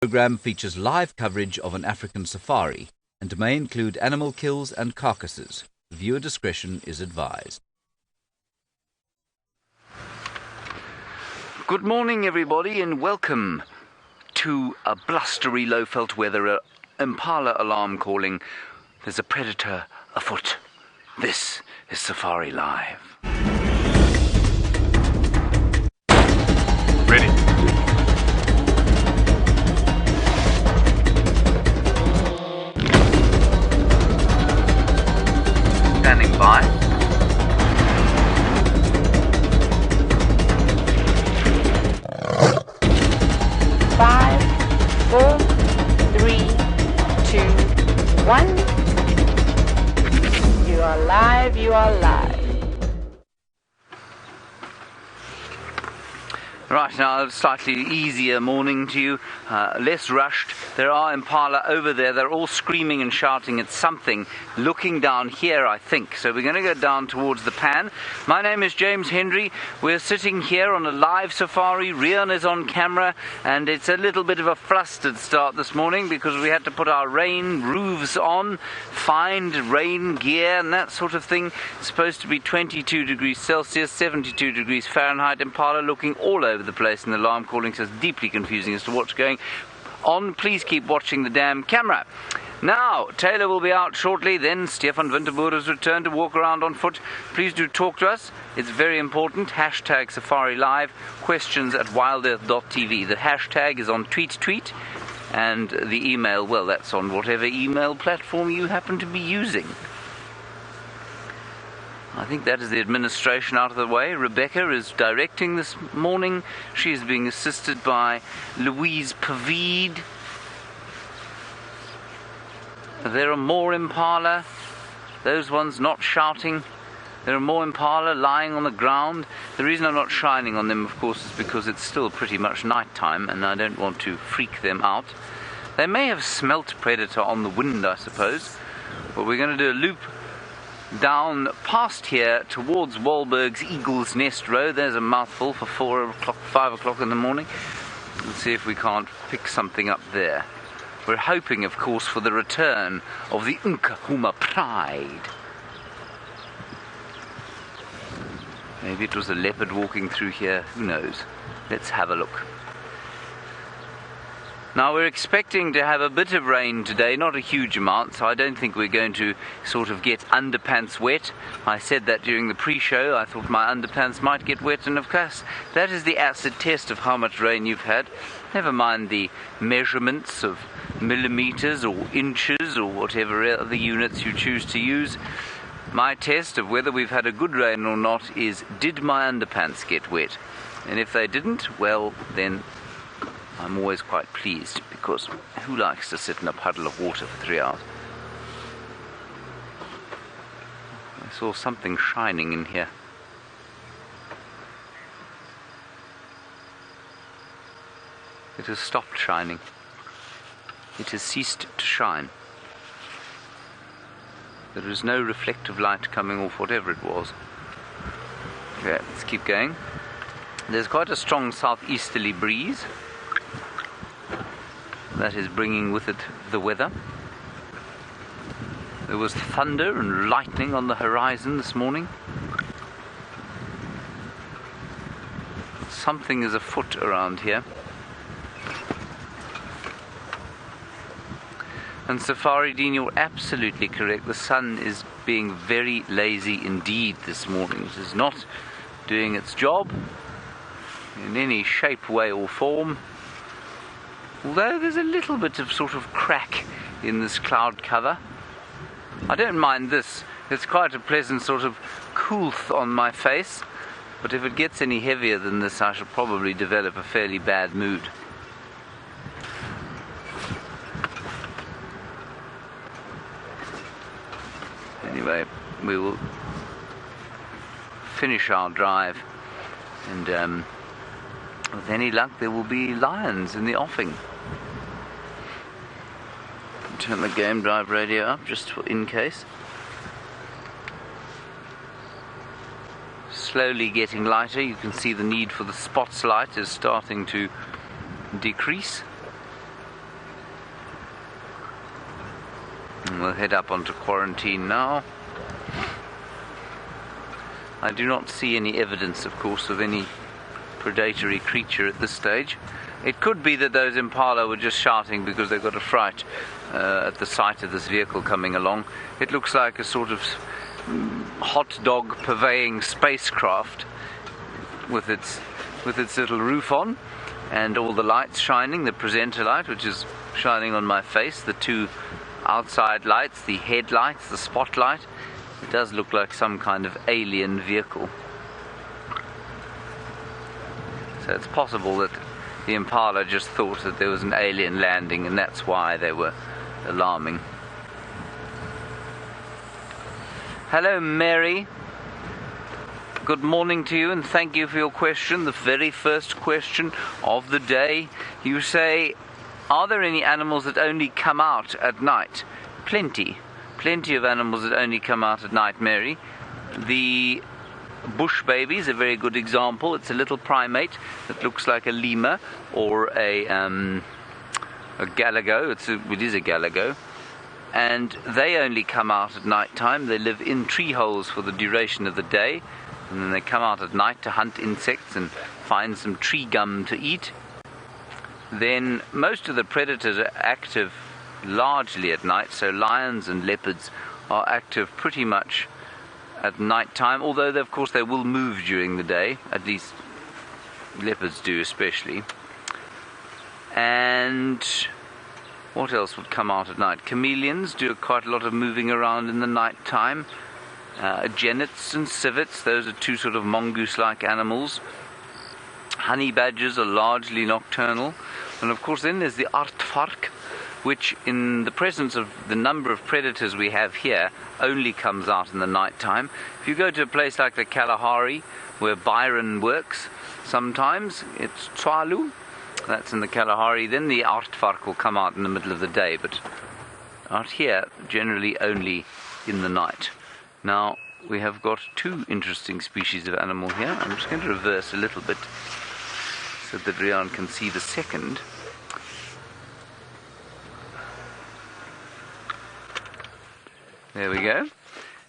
The program features live coverage of an African safari and may include animal kills and carcasses. Viewer discretion is advised. Good morning, everybody, and welcome to a blustery, low-felt weather Impala alarm calling. There's a predator afoot. This is Safari Live. Ready. Standing by. Five, 4, 3, 2, 1. You are live, you are live. Right, now a slightly easier morning to you, less rushed. There are Impala over there. They're all screaming and shouting at something, looking down here, I think. So we're going to go down towards the pan. My name is James Henry. We're sitting here on a live safari. Rian is on camera, and it's a little bit of a flustered start this morning because we had to put our rain roofs on, find rain gear and that sort of thing. It's supposed to be 22 degrees Celsius, 72 degrees Fahrenheit. Impala looking all over the place, and the alarm calling, so it's deeply confusing as to what's going on. Please keep watching the damn camera. Now, Taylor will be out shortly, then Stefan Winterboer has returned to walk around on foot. Please do talk to us. It's very important. Hashtag Safari Live, questions at WildEarthTV. The hashtag is on tweet, and the email, well, that's on whatever email platform you happen to be using. I think that is the administration out of the way. Rebecca is directing this morning. She is being assisted by Louise Pavid. There are more Impala. Those ones not shouting. There are more Impala lying on the ground. The reason I'm not shining on them, of course, is because it's still pretty much night time and I don't want to freak them out. They may have smelt predator on the wind, I suppose. But we're going to do a loop down past here towards Wahlberg's Eagle's Nest Road. There's a mouthful for 5 o'clock in the morning. Let's see if we can't pick something up there. We're hoping, of course, for the return of the Nkahuma Pride. Maybe it was a leopard walking through here, who knows? Let's have a look. Now, we're expecting to have a bit of rain today, not a huge amount, so I don't think we're going to sort of get underpants wet. I said that during the pre-show. I thought my underpants might get wet, and of course, that is the acid test of how much rain you've had. Never mind the measurements of millimeters or inches or whatever other units you choose to use. My test of whether we've had a good rain or not is, did my underpants get wet? And if they didn't, well, then I'm always quite pleased, because who likes to sit in a puddle of water for 3 hours? I saw something shining in here. It has stopped shining. It has ceased to shine. There is no reflective light coming off whatever it was. Okay, let's keep going. There's quite a strong southeasterly breeze that is bringing with it the weather. There was thunder and lightning on the horizon this morning. Something is afoot around here. And Safari Dean, you're absolutely correct. The sun is being very lazy indeed this morning. It is not doing its job in any shape, way or form. Although there's a little bit of sort of crack in this cloud cover. I don't mind this. It's quite a pleasant sort of coolth on my face. But if it gets any heavier than this, I shall probably develop a fairly bad mood. Anyway, we will finish our drive, and with any luck there will be lions in the offing. Turn the game drive radio up just in case. Slowly getting lighter. You can see the need for the spotlight is starting to decrease. And we'll head up onto quarantine now. I do not see any evidence, of course, of any predatory creature at this stage. It could be that those Impala were just shouting because they got a fright at the sight of this vehicle coming along. It looks like a sort of hot dog purveying spacecraft with its little roof on and all the lights shining, the presenter light which is shining on my face, the two outside lights, the headlights, the spotlight. It does look like some kind of alien vehicle. So it's possible that the Impala just thought that there was an alien landing and that's why they were alarming. Hello Mary. Good morning to you and thank you for your question, the very first question of the day. You say, are there any animals that only come out at night? Plenty of animals that only come out at night, Mary. The bush baby is a very good example. It's a little primate that looks like a lemur or a galago. It is a galago. And they only come out at night time. They live in tree holes for the duration of the day. And then they come out at night to hunt insects and find some tree gum to eat. Then most of the predators are active largely at night, so lions and leopards are active pretty much at night time, although of course they will move during the day, at least leopards do especially. And what else would come out at night? Chameleons do quite a lot of moving around in the night time. Genets and civets, those are two sort of mongoose-like animals. Honey badgers are largely nocturnal. And of course then there's the aardvark, which in the presence of the number of predators we have here only comes out in the night time. If you go to a place like the Kalahari where Byron works, sometimes it's Twalu, that's in the Kalahari, then the aardvark will come out in the middle of the day, but out here generally only in the night. Now we have got two interesting species of animal here. I'm just going to reverse a little bit so that Rian can see the second. There we go.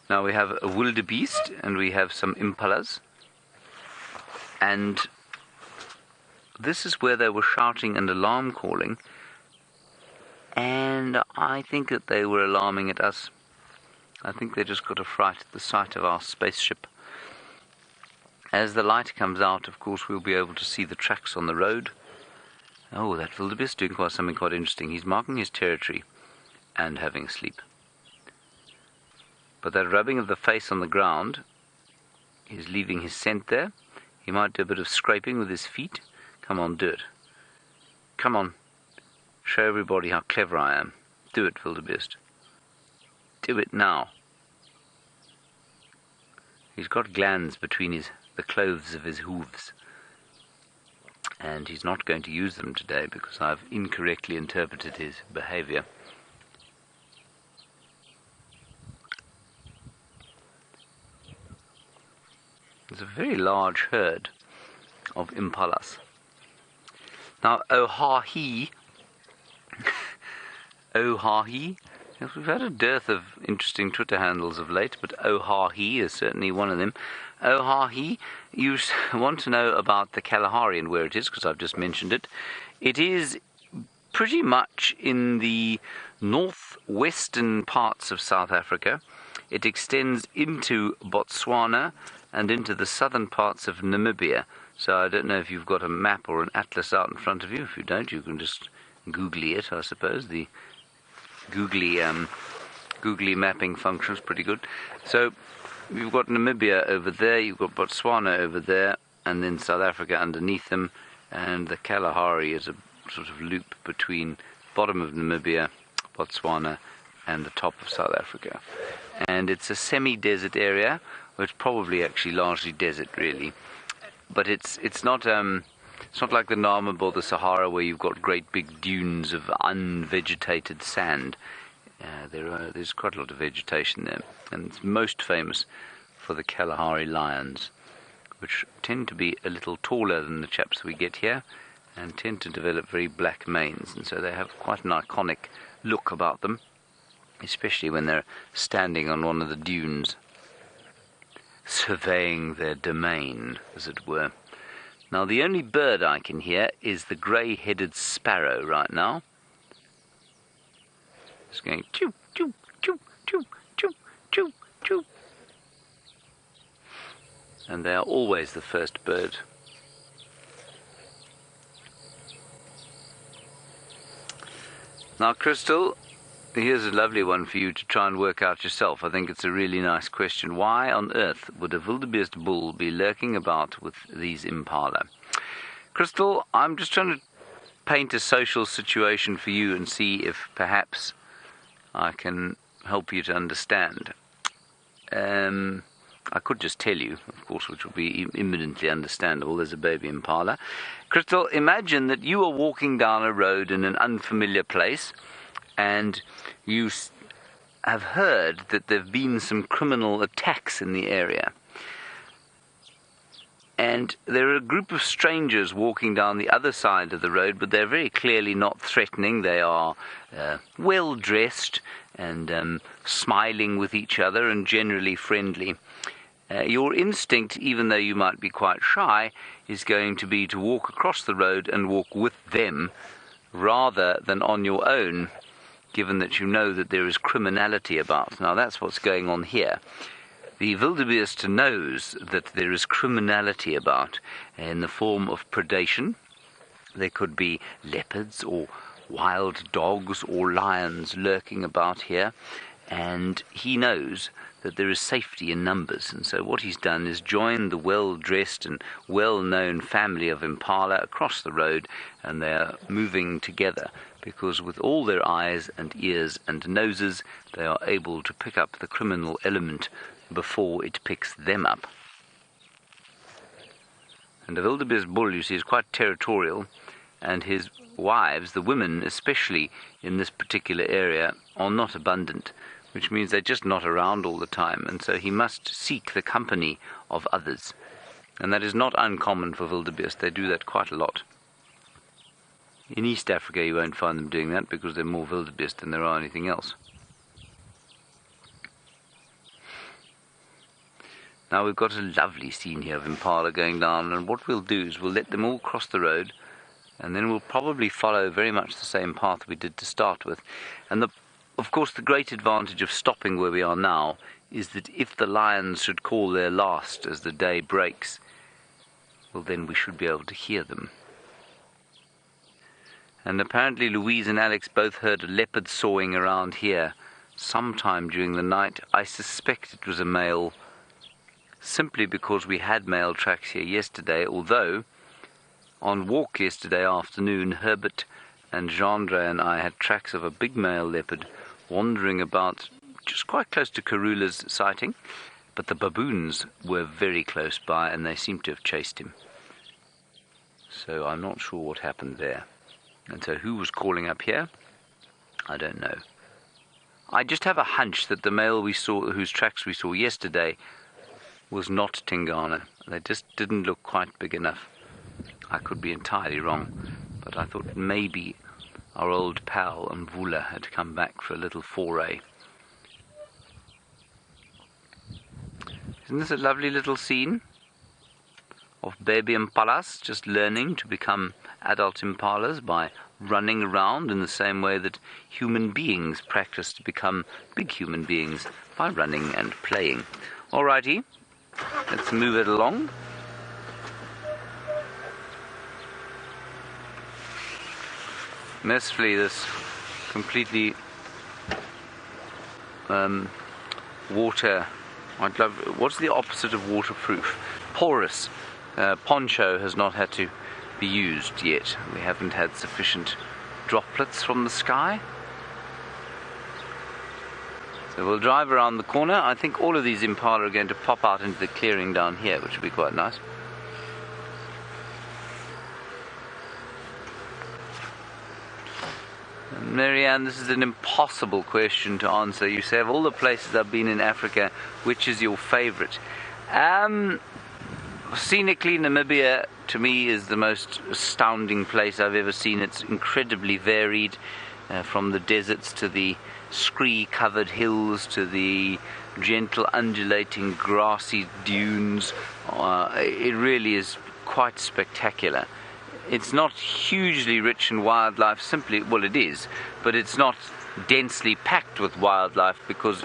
Now we have a wildebeest and we have some impalas. And this is where they were shouting and alarm calling. And I think that they were alarming at us. I think they just got a fright at the sight of our spaceship. As the light comes out, of course, we'll be able to see the tracks on the road. Oh, that wildebeest doing something quite interesting. He's marking his territory and having a sleep. But that rubbing of the face on the ground is leaving his scent there. He might do a bit of scraping with his feet. Come on, do it. Come on. Show everybody how clever I am. Do it, wildebeest. Do it now. He's got glands between the clothes of his hooves. And he's not going to use them today because I've incorrectly interpreted his behavior. There's a very large herd of impalas. Now, Ohahi, yes, we've had a dearth of interesting Twitter handles of late, but Ohahi is certainly one of them. Ohahi, you want to know about the Kalahari and where it is, because I've just mentioned it. It is pretty much in the northwestern parts of South Africa. It extends into Botswana and into the southern parts of Namibia. So I don't know if you've got a map or an atlas out in front of you. If you don't, you can just googly it, I suppose. The googly mapping function is pretty good. So you've got Namibia over there, you've got Botswana over there, and then South Africa underneath them, and the Kalahari is a sort of loop between bottom of Namibia, Botswana, and the top of South Africa. And it's a semi-desert area. Well, it's probably actually largely desert, really, but it's not like the Namib or the Sahara where you've got great big dunes of unvegetated sand. There's quite a lot of vegetation there, and it's most famous for the Kalahari lions, which tend to be a little taller than the chaps we get here, and tend to develop very black manes, and so they have quite an iconic look about them. especially when they're standing on one of the dunes, surveying their domain, as it were. Now, the only bird I can hear is the grey-headed sparrow right now. It's going choo, choo, choo, choo, choo, choo, choo. And they are always the first bird. Now, Crystal, here's a lovely one for you to try and work out yourself. I think it's a really nice question. Why on earth would a wildebeest bull be lurking about with these impala? Crystal, I'm just trying to paint a social situation for you and see if perhaps I can help you to understand. I could just tell you, of course, which would be imminently understandable. There's a baby impala. Crystal, imagine that you are walking down a road in an unfamiliar place, and you have heard that there have been some criminal attacks in the area. And there are a group of strangers walking down the other side of the road, but they're very clearly not threatening. They are well-dressed and smiling with each other and generally friendly. Your instinct, even though you might be quite shy, is going to be to walk across the road and walk with them rather than on your own, given that you know that there is criminality about. Now, that's what's going on here. The wildebeest knows that there is criminality about in the form of predation. There could be leopards or wild dogs or lions lurking about here, and he knows that there is safety in numbers, and so what he's done is joined the well-dressed and well-known family of impala across the road, and they are moving together because with all their eyes and ears and noses they are able to pick up the criminal element before it picks them up. And the wildebeest bull, you see, is quite territorial, and his wives, the women especially in this particular area, are not abundant, which means they're just not around all the time, and so he must seek the company of others. And that is not uncommon for wildebeest. They do that quite a lot. In East Africa you won't find them doing that because there are more wildebeest than there are anything else. Now we've got a lovely scene here of impala going down, and what we'll do is we'll let them all cross the road, and then we'll probably follow very much the same path we did to start with. And of course, the great advantage of stopping where we are now is that if the lions should call their last as the day breaks, well, then we should be able to hear them. And apparently Louise and Alex both heard a leopard sawing around here sometime during the night. I suspect it was a male, simply because we had male tracks here yesterday, although on walk yesterday afternoon, Herbert and Gendre and I had tracks of a big male leopard wandering about just quite close to Karula's sighting, but the baboons were very close by and they seemed to have chased him. So I'm not sure what happened there. And so who was calling up here? I don't know. I just have a hunch that the male we saw, whose tracks we saw yesterday, was not Tingana. They just didn't look quite big enough. I could be entirely wrong, but I thought maybe our old pal Mvula had come back for a little foray. Isn't this a lovely little scene of baby impalas just learning to become adult impalas by running around in the same way that human beings practice to become big human beings, by running and playing? Alrighty, let's move it along. Mercifully, this completely what's the opposite of waterproof? Porous poncho has not had to be used yet. We haven't had sufficient droplets from the sky. So we'll drive around the corner. I think all of these impala are going to pop out into the clearing down here, which will be quite nice. Marianne, this is an impossible question to answer. You say, of all the places I've been in Africa, which is your favorite? Scenically, Namibia, to me, is the most astounding place I've ever seen. It's incredibly varied. from the deserts to the scree-covered hills to the gentle undulating grassy dunes. It really is quite spectacular. It's not hugely rich in wildlife, simply, well, it is, but it's not densely packed with wildlife because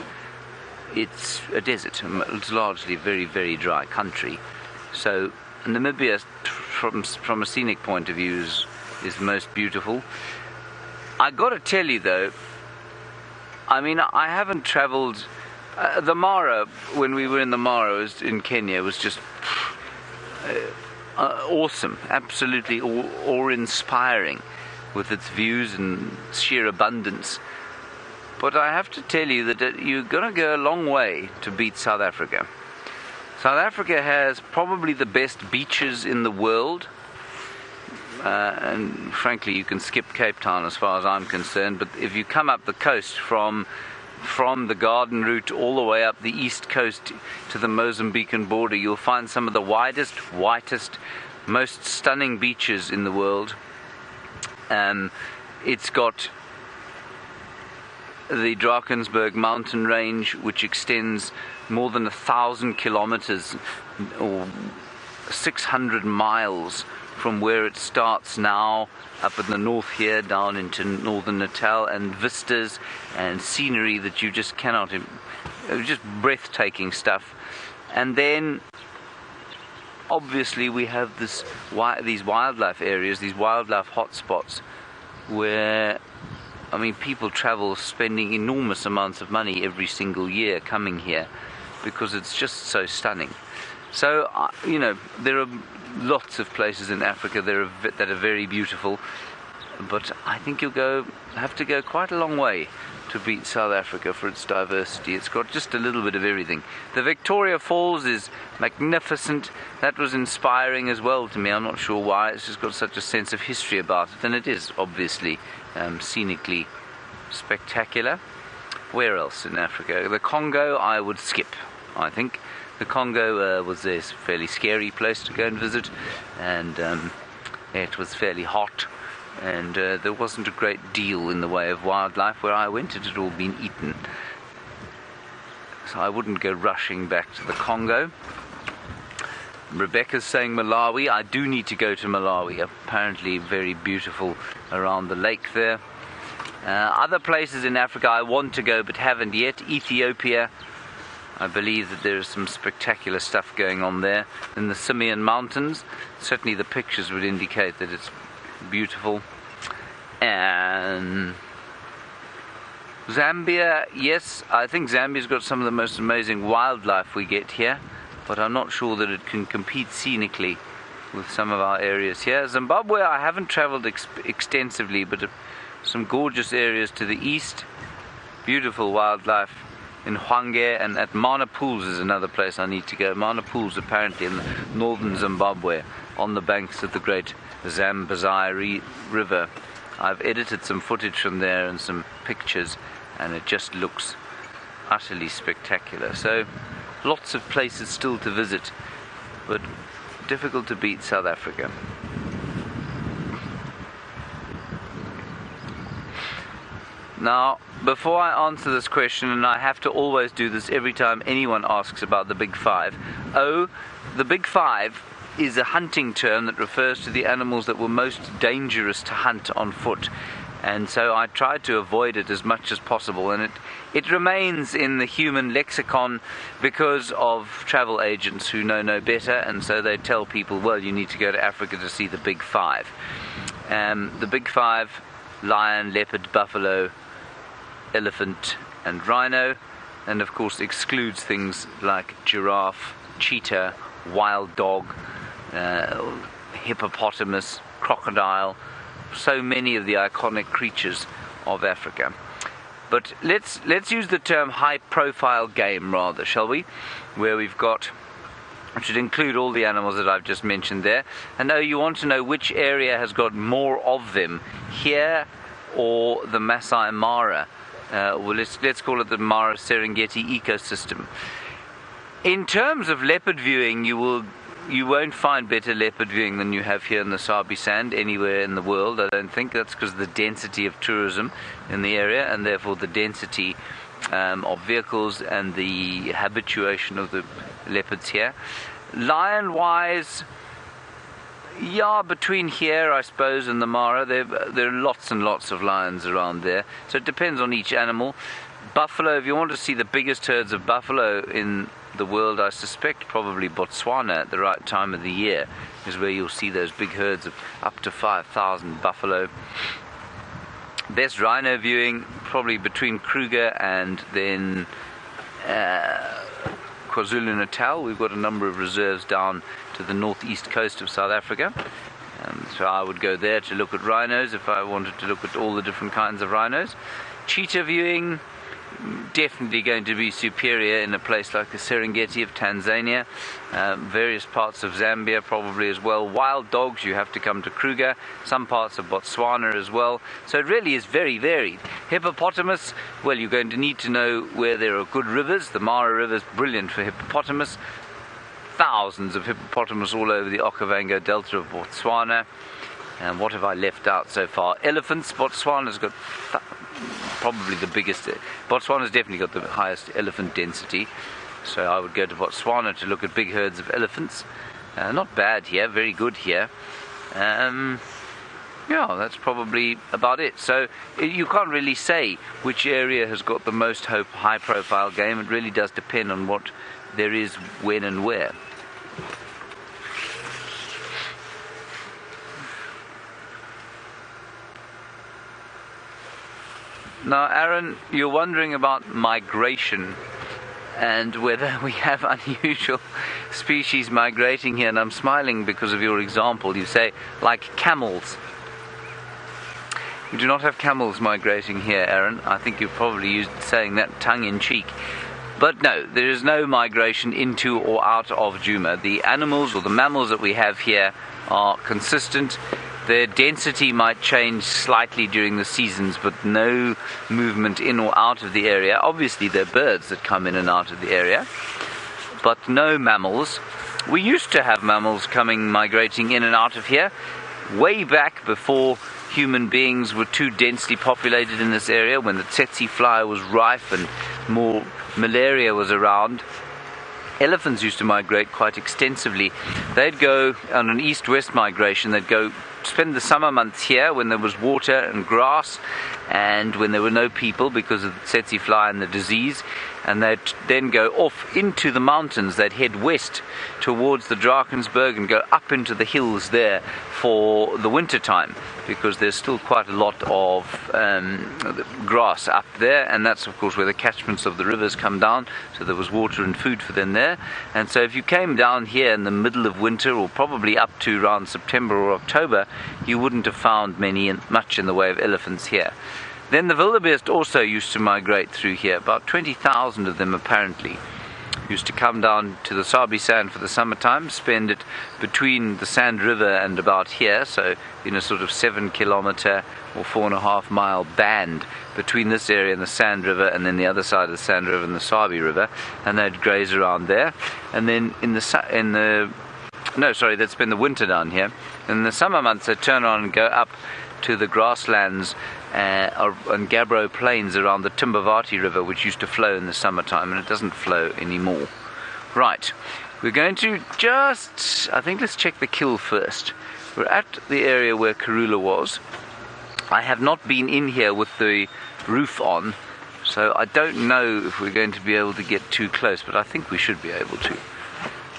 it's a desert. It's largely very, very dry country. So Namibia, from a scenic point of view, is most beautiful. I got to tell you though, I mean, I haven't travelled. The Mara, when we were in the Mara in Kenya, was just awesome, absolutely awe-inspiring with its views and sheer abundance. But I have to tell you that you're going to go a long way to beat South Africa. South Africa has probably the best beaches in the world. And frankly, you can skip Cape Town as far as I'm concerned. But if you come up the coast from the Garden Route all the way up the east coast to the Mozambican border, you'll find some of the widest, whitest, most stunning beaches in the world. It's got the Drakensberg mountain range, which extends more than 1,000 kilometers or 600 miles from where it starts now up in the north here down into northern Natal, and vistas and scenery that you just cannot, just breathtaking stuff. And then obviously we have these wildlife areas, these wildlife hotspots where, I mean, people travel spending enormous amounts of money every single year coming here because it's just so stunning. So, you know, there are lots of places in Africa that are very beautiful, but I think you'll have to go quite a long way to beat South Africa for its diversity. It's got just a little bit of everything. The Victoria Falls is magnificent. That was inspiring as well to me. I'm not sure why. It's just got such a sense of history about it, and it is obviously scenically spectacular. Where else in Africa? The Congo I would skip, I think. The Congo was a fairly scary place to go and visit, and it was fairly hot, and there wasn't a great deal in the way of wildlife. Where I went, it had all been eaten. So I wouldn't go rushing back to the Congo. Rebecca's saying Malawi. I do need to go to Malawi. Apparently very beautiful around the lake there. Other places in Africa I want to go but haven't yet. Ethiopia. I believe that there is some spectacular stuff going on there. In the Simeon Mountains, certainly the pictures would indicate that it's beautiful. And Zambia, yes, I think Zambia's got some of the most amazing wildlife we get here, but I'm not sure that it can compete scenically with some of our areas here. Zimbabwe, I haven't traveled extensively, but some gorgeous areas to the east, beautiful wildlife. In Hwange, and at Mana Pools is another place I need to go. Mana Pools apparently in northern Zimbabwe on the banks of the great Zambezi River. I've edited some footage from there and some pictures, and it just looks utterly spectacular. So lots of places still to visit, but difficult to beat South Africa. Now, before I answer this question, and I have to always do this every time anyone asks about the Big Five. The Big Five is a hunting term that refers to the animals that were most dangerous to hunt on foot. And so I tried to avoid it as much as possible. And it remains in the human lexicon because of travel agents who know no better. And so they tell people, well, you need to go to Africa to see the Big Five. The Big Five: lion, leopard, buffalo, elephant and rhino, and of course excludes things like giraffe, cheetah, wild dog, hippopotamus, crocodile, so many of the iconic creatures of Africa. But let's use the term high profile game rather, shall we? Where we've got, which should include all the animals that I've just mentioned there. And now you want to know which area has got more of them, here or the Masai Mara. Well, let's call it the Mara Serengeti ecosystem. In terms of leopard viewing, you will you won't find better leopard viewing than you have here in the Sabi Sand anywhere in the world. I don't think that's because of the density of tourism in the area, and therefore the density of vehicles and the habituation of the leopards here. Lion-wise, yeah, between here, I suppose, and the Mara, there are lots and lots of lions around there. So it depends on each animal. Buffalo, if you want to see the biggest herds of buffalo in the world, I suspect probably Botswana at the right time of the year is where you'll see those big herds of up to 5,000 buffalo. Best rhino viewing probably between Kruger and then KwaZulu-Natal. We've got a number of reserves down to the northeast coast of South Africa, so I would go there to look at rhinos if I wanted to look at all the different kinds of rhinos. Cheetah viewing, definitely going to be superior in a place like the Serengeti of Tanzania, various parts of Zambia probably as well. Wild dogs, you have to come to Kruger, some parts of Botswana as well, so it really is very varied. Hippopotamus, well, you're going to need to know where there are good rivers. The Mara River is brilliant for hippopotamus. Thousands of hippopotamus all over the Okavango Delta of Botswana. And what have I left out so far? Elephants, Botswana's got probably the biggest. Botswana's definitely got the highest elephant density, so I would go to Botswana to look at big herds of elephants. Not bad here, very good here. Yeah, that's probably about it. So you can't really say which area has got the most high profile game. It really does depend on what there is, when and where. Now, Aaron, you're wondering about migration and whether we have unusual species migrating here, and I'm smiling because of your example. You say, like camels. We do not have camels migrating here, Aaron. I think you're probably saying that tongue-in-cheek. But no, there is no migration into or out of Djuma. The animals or the mammals that we have here are consistent. Their density might change slightly during the seasons, but no movement in or out of the area. Obviously, there are birds that come in and out of the area, but no mammals. We used to have mammals migrating in and out of here, way back before human beings were too densely populated in this area, when the tsetse fly was rife and more malaria was around. Elephants used to migrate quite extensively. They'd go on an east-west migration. They'd go spend the summer months here when there was water and grass and when there were no people because of the tsetse fly and the disease, and they'd then go off into the mountains. They'd head west towards the Drakensberg and go up into the hills there for the winter time, because there's still quite a lot of grass up there, and that's of course where the catchments of the rivers come down, so there was water and food for them there. And so if you came down here in the middle of winter, or probably up to around September or October, you wouldn't have found much in the way of elephants here. Then the wildebeest also used to migrate through here. About 20,000 of them apparently used to come down to the Sabi Sand for the summertime, spend it between the Sand River and about here, so in a sort of 7-kilometer or 4.5 mile band between this area and the Sand River, and then the other side of the Sand River and the Sabi River, and they'd graze around there. And then they'd spend the winter down here. In the summer months they'd turn on and go up to the grasslands and Gabbro plains around the Timbavati River, which used to flow in the summertime, and it doesn't flow anymore. Right, we're going to I think let's check the kill first. We're at the area where Karula was. I have not been in here with the roof on, so I don't know if we're going to be able to get too close, but I think we should be able to.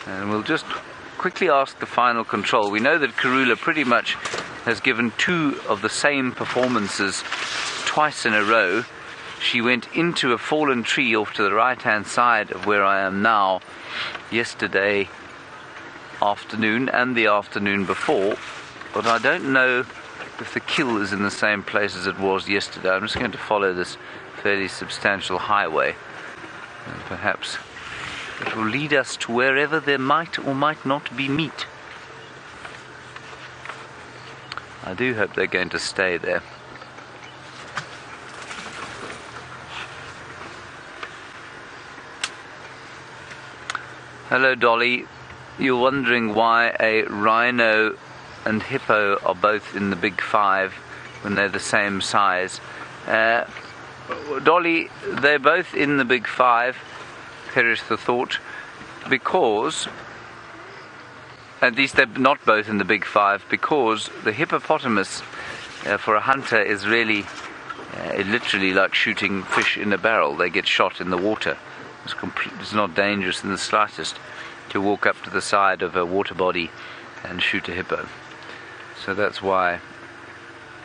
And we'll just quickly ask the final control. We know that Karula pretty much has given 2 of the same performances twice in a row. She went into a fallen tree off to the right-hand side of where I am now yesterday afternoon and the afternoon before, but I don't know if the kill is in the same place as it was yesterday. I'm just going to follow this fairly substantial highway, and perhaps it will lead us to wherever there might or might not be meat. I do hope they're going to stay there. Hello, Dolly. you're wondering why a rhino and hippo are both in the big five when they're the same size. Dolly, they're both in the big five, perish the thought, because, at least they're not both in the big five, because the hippopotamus for a hunter is really literally like shooting fish in a barrel. They get shot in the water. It's not dangerous in the slightest to walk up to the side of a water body and shoot a hippo. So that's why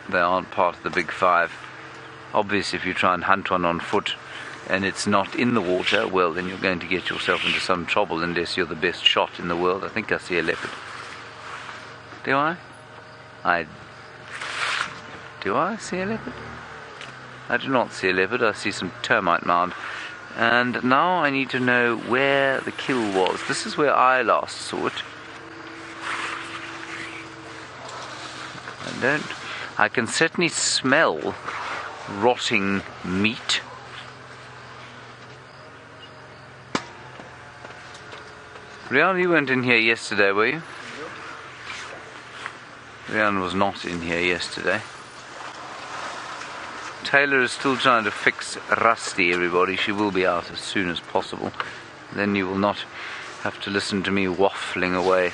they aren't part of the big five. Obviously, if you try and hunt one on foot and it's not in the water, well, then you're going to get yourself into some trouble unless you're the best shot in the world. I think I see a leopard. Do I? Do I see a leopard? I do not see a leopard. I see some termite mound. And now I need to know where the kill was. This is where I last saw it. I can certainly smell rotting meat. Rian, you weren't in here yesterday, were you? Rian was not in here yesterday. Taylor is still trying to fix Rusty, everybody. She will be out as soon as possible. Then you will not have to listen to me waffling away.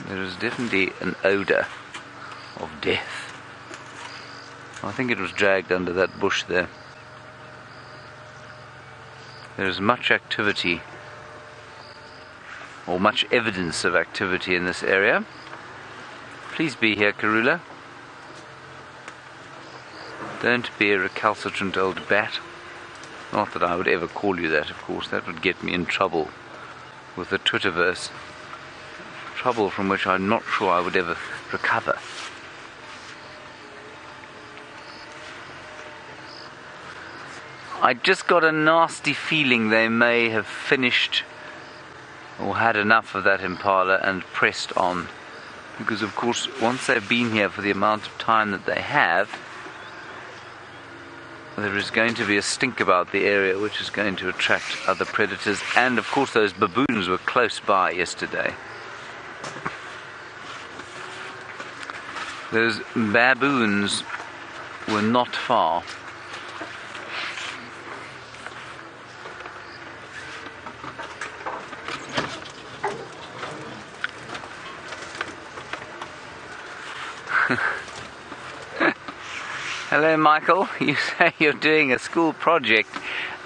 There is definitely an odour of death. I think it was dragged under that bush there. There is much activity, or much evidence of activity in this area. Please be here, Karula. Don't be a recalcitrant old bat. Not that I would ever call you that, of course. That would get me in trouble with the Twitterverse. Trouble from which I'm not sure I would ever recover. I just got a nasty feeling they may have finished or had enough of that Impala and pressed on. Because of course, once they've been here for the amount of time that they have, there is going to be a stink about the area which is going to attract other predators. And of course those baboons were close by yesterday. Those baboons were not far. Hello, Michael. You say you're doing a school project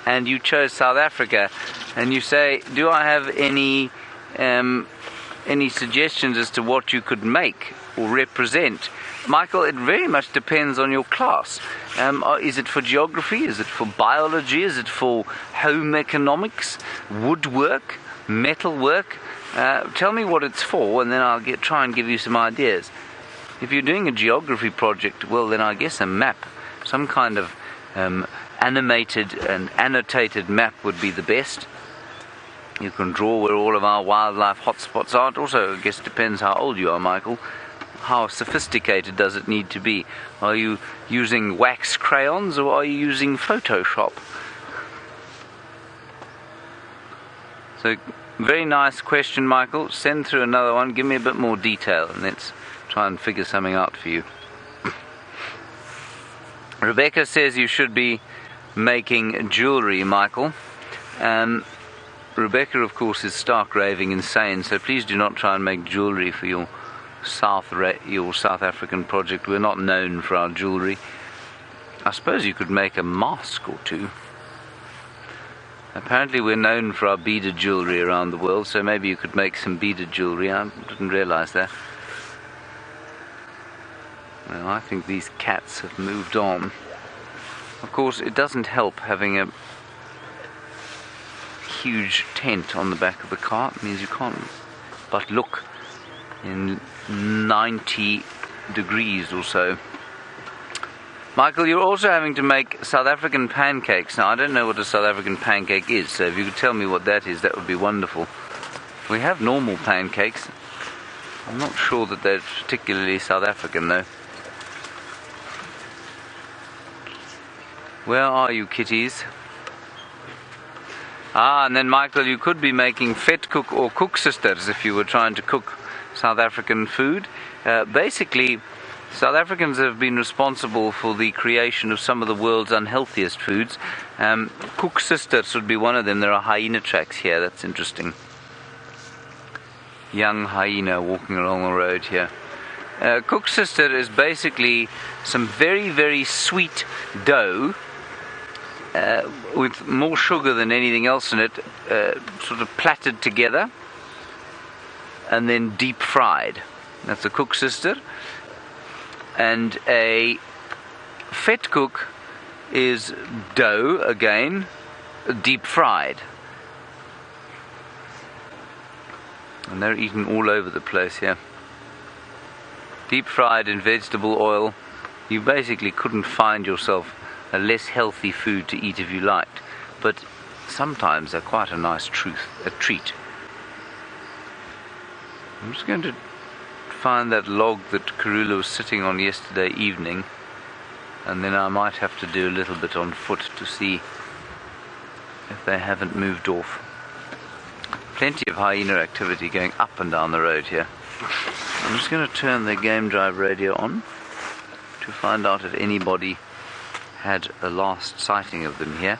and you chose South Africa, and you say, do I have any suggestions as to what you could make or represent? Michael, it very much depends on your class. Is it for geography? Is it for biology? Is it for home economics, woodwork, metalwork? Tell me what it's for, and then I'll try and give you some ideas. If you're doing a geography project, well, then I guess a map, some kind of animated and annotated map would be the best. You can draw where all of our wildlife hotspots are. It also, I guess, depends how old you are, Michael. How sophisticated does it need to be? Are you using wax crayons or are you using Photoshop? So, very nice question, Michael. Send through another one. Give me a bit more detail and let's try and figure something out for you. Rebecca says you should be making jewellery, Michael. Rebecca, of course, is stark raving insane, so please do not try and make jewellery for your South African project. We're not known for our jewellery. I suppose you could make a mask or two. Apparently we're known for our beaded jewellery around the world, so maybe you could make some beaded jewellery. I didn't realise that. Well, I think these cats have moved on. Of course, it doesn't help having a huge tent on the back of the car. It means you can't but look in 90 degrees or so. Michael, you're also having to make South African pancakes. Now, I don't know what a South African pancake is, so if you could tell me what that is, that would be wonderful. We have normal pancakes. I'm not sure that they're particularly South African, though. Where are you, kitties? Ah, and then Michael, you could be making vet cook or cook sisters if you were trying to cook South African food. Basically, South Africans have been responsible for the creation of some of the world's unhealthiest foods. Cook sisters would be one of them. There are hyena tracks here. That's interesting. Young hyena walking along the road here. Cook sister is basically some very, very sweet dough with more sugar than anything else in it, sort of platted together and then deep fried. That's a cook sister. And a vet cook is dough, again, deep fried. And they're eaten all over the place here. Deep fried in vegetable oil. You basically couldn't find yourself a less healthy food to eat if you liked. But sometimes they're quite a nice treat. I'm just going to find that log that Karula was sitting on yesterday evening, and then I might have to do a little bit on foot to see if they haven't moved off. Plenty of hyena activity going up and down the road here. I'm just going to turn the game drive radio on to find out if anybody had a last sighting of them here.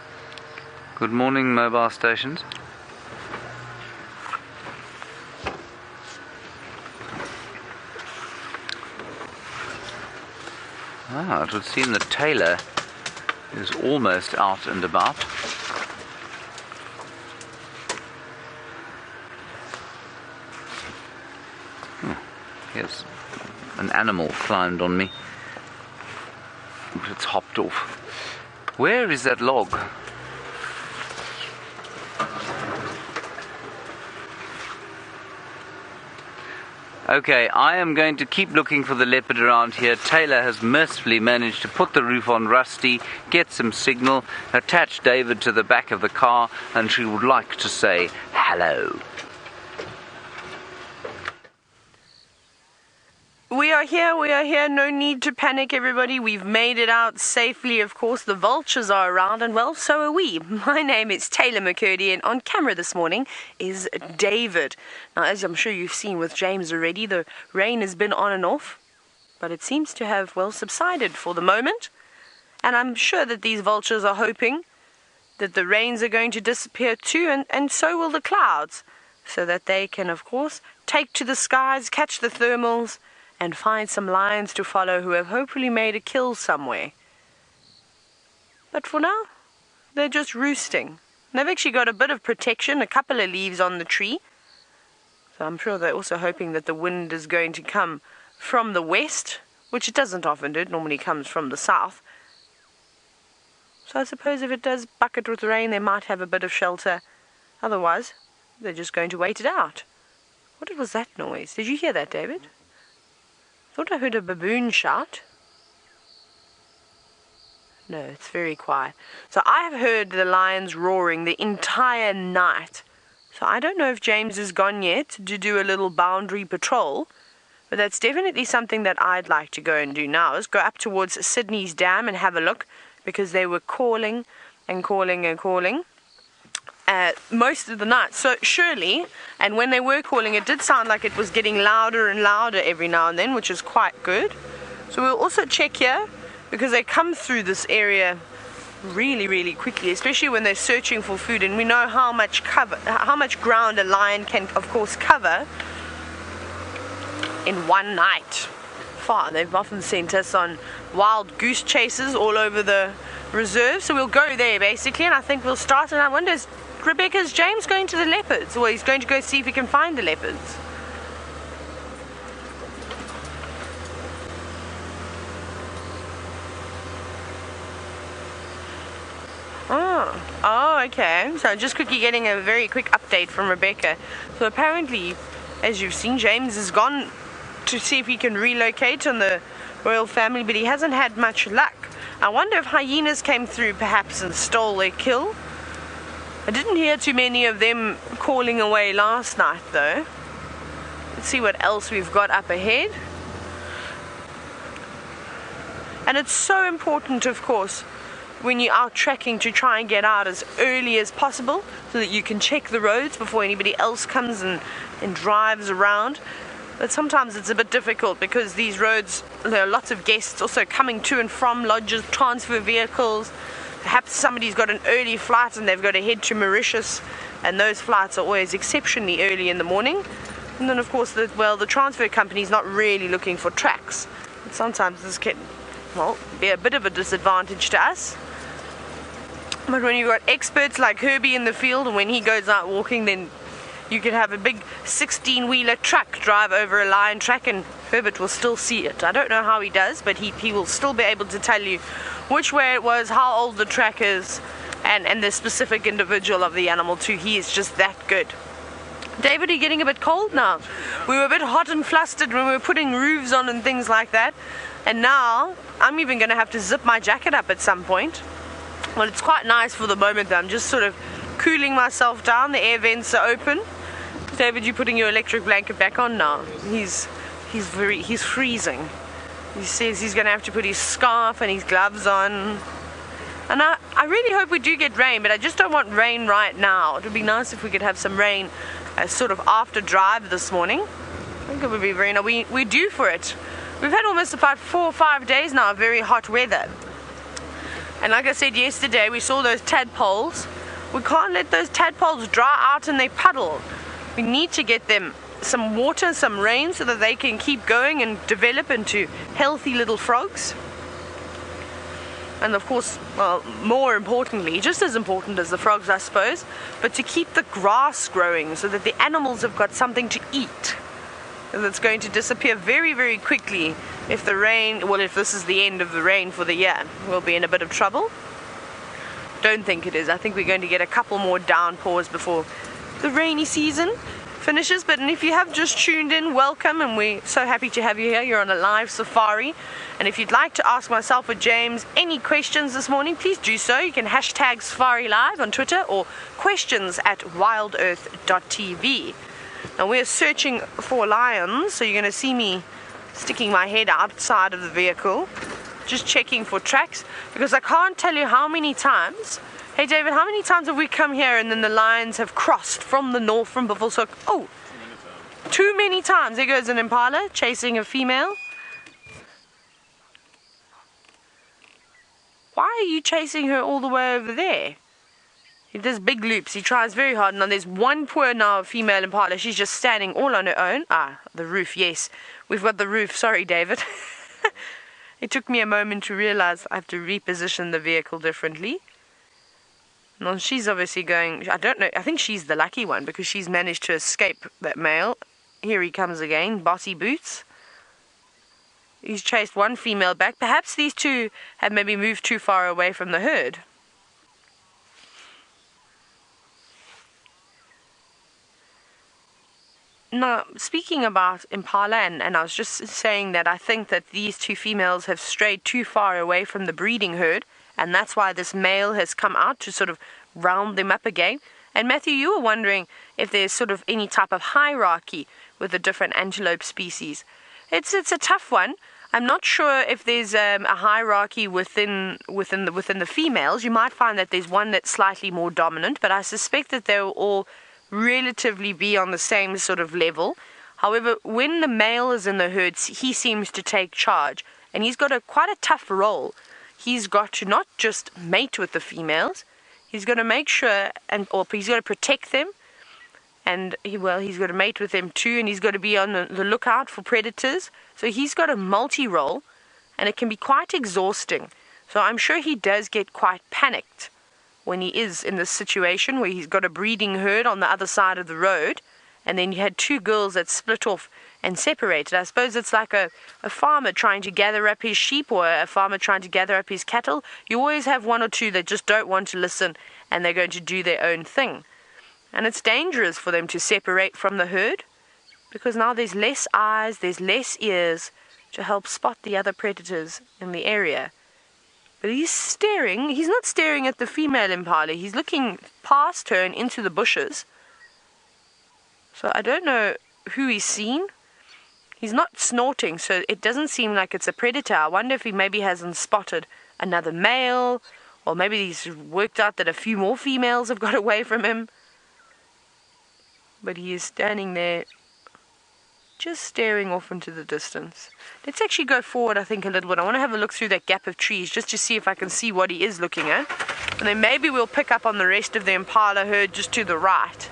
Good morning, mobile stations. It would seem that Taylor is almost out and about. Here's an animal climbed on me. It's hopped off. Where is that log? Okay, I am going to keep looking for the leopard around here. Taylor has mercifully managed to put the roof on Rusty, get some signal, attach David to the back of the car, and she would like to say hello. We are here, no need to panic, everybody. We've made it out safely, of course. The vultures are around, and well, so are we. My name is Taylor McCurdy, and on camera this morning is David. Now, as I'm sure you've seen with James already, the rain has been on and off, but it seems to have, well, subsided for the moment. And I'm sure that these vultures are hoping that the rains are going to disappear too, and so will the clouds, so that they can, of course, take to the skies, catch the thermals, and find some lions to follow who have hopefully made a kill somewhere. But for now, they're just roosting. They've actually got a bit of protection, a couple of leaves on the tree. So I'm sure they're also hoping that the wind is going to come from the west, which it doesn't often do. It normally comes from the south. So I suppose if it does bucket with rain, they might have a bit of shelter. Otherwise, they're just going to wait it out. What was that noise? Did you hear that, David? I thought I heard a baboon shout. No, it's very quiet. So I have heard the lions roaring the entire night. So I don't know if James is gone yet to do a little boundary patrol. But that's definitely something that I'd like to go and do now, is go up towards Sydney's dam and have a look. Because they were calling and calling and calling most of the night. So surely, and when they were calling, it did sound like it was getting louder and louder every now and then, which is quite good. So we'll also check here, because they come through this area really, really quickly, especially when they're searching for food, and we know how much ground a lion can, of course, cover in one night. They've often sent us on wild goose chases all over the reserve, so we'll go there basically, and I think we'll start. And I wonder, is James going to the leopards, or he's going to go see if he can find the leopards? Oh, okay. So just quickly getting a very quick update from Rebecca. So apparently, as you've seen, James has gone to see if he can relocate on the royal family, but he hasn't had much luck. I wonder if hyenas came through perhaps and stole their kill. I didn't hear too many of them calling away last night though. Let's see what else we've got up ahead. And it's so important, of course, when you're out trekking to try and get out as early as possible so that you can check the roads before anybody else comes and drives around. But sometimes it's a bit difficult because these roads, there are lots of guests also coming to and from lodges, transfer vehicles. Perhaps somebody's got an early flight and they've got to head to Mauritius, and those flights are always exceptionally early in the morning. And then of course the transfer company's not really looking for tracks. And sometimes this can, well, be a bit of a disadvantage to us. But when you've got experts like Herbie in the field, and when he goes out walking, then you could have a big 16-wheeler truck drive over a lion track and Herbert will still see it. I don't know how he does, but he will still be able to tell you which way it was, how old the track is, and the specific individual of the animal too. He is just that good. David, are you getting a bit cold now? We were a bit hot and flustered when we were putting roofs on and things like that. And now, I'm even going to have to zip my jacket up at some point. Well, it's quite nice for the moment though. I'm just sort of cooling myself down. The air vents are open. David, you putting your electric blanket back on now? He's freezing. He says he's going to have to put his scarf and his gloves on. And I really hope we do get rain, but I just don't want rain right now. It would be nice if we could have some rain sort of after drive this morning. I think it would be very nice. We're due for it. We've had almost about 4 or 5 days now of very hot weather. And like I said yesterday, we saw those tadpoles. We can't let those tadpoles dry out in their puddle. We need to get them some water, some rain, so that they can keep going and develop into healthy little frogs. And of course, well, more importantly, just as important as the frogs I suppose, but to keep the grass growing so that the animals have got something to eat. That's going to disappear very, very quickly if the rain, well, if this is the end of the rain for the year. We'll be in a bit of trouble. Don't think it is. I think we're going to get a couple more downpours before the rainy season finishes. But if you have just tuned in, welcome, and we're so happy to have you here. You're on a live safari, and if you'd like to ask myself or James any questions this morning, please do so. You can hashtag Safari Live on Twitter or questions@WildEarthTV. Now we're searching for lions, so you're going to see me sticking my head outside of the vehicle, just checking for tracks, because I can't tell you how many times. Hey David, how many times have we come here and then the lions have crossed from the north from Buffalo? Oh, too many times. There goes an impala chasing a female. Why are you chasing her all the way over there? He does big loops. He tries very hard. Now there's one poor now female impala. She's just standing all on her own. Ah, the roof, yes. We've got the roof. Sorry, David. It took me a moment to realize I have to reposition the vehicle differently. Now she's obviously going, I don't know, I think she's the lucky one because she's managed to escape that male. Here he comes again, bossy boots. He's chased one female back. Perhaps these two have maybe moved too far away from the herd. Now, speaking about impala, and I was just saying that I think that these two females have strayed too far away from the breeding herd, and that's why this male has come out to sort of round them up again. And Matthew, you were wondering if there's sort of any type of hierarchy with the different antelope species. It's a tough one. I'm not sure if there's a hierarchy within the females. You might find that there's one that's slightly more dominant, but I suspect that they'll all relatively be on the same sort of level. However, when the male is in the herd, he seems to take charge, and he's got quite a tough role. He's got to not just mate with the females, he's got to make sure, or he's got to protect them, and he's got to mate with them too, and he's got to be on the lookout for predators. So he's got a multi-role, and it can be quite exhausting. So I'm sure he does get quite panicked when he is in this situation where he's got a breeding herd on the other side of the road, and then you had two girls that split off and separated. I suppose it's like a farmer trying to gather up his sheep, or a farmer trying to gather up his cattle. You always have one or two that just don't want to listen, and they're going to do their own thing. And it's dangerous for them to separate from the herd, because now there's less eyes, there's less ears to help spot the other predators in the area. But he's not staring at the female impala, he's looking past her and into the bushes. So I don't know who he's seen. He's not snorting, so it doesn't seem like it's a predator. I wonder if he maybe hasn't spotted another male, Or maybe he's worked out that a few more females have got away from him. But he is standing there, just staring off into the distance. Let's actually go forward, I think, a little bit. I want to have a look through that gap of trees just to see if I can see what he is looking at. And then maybe we'll pick up on the rest of the Impala herd just to the right.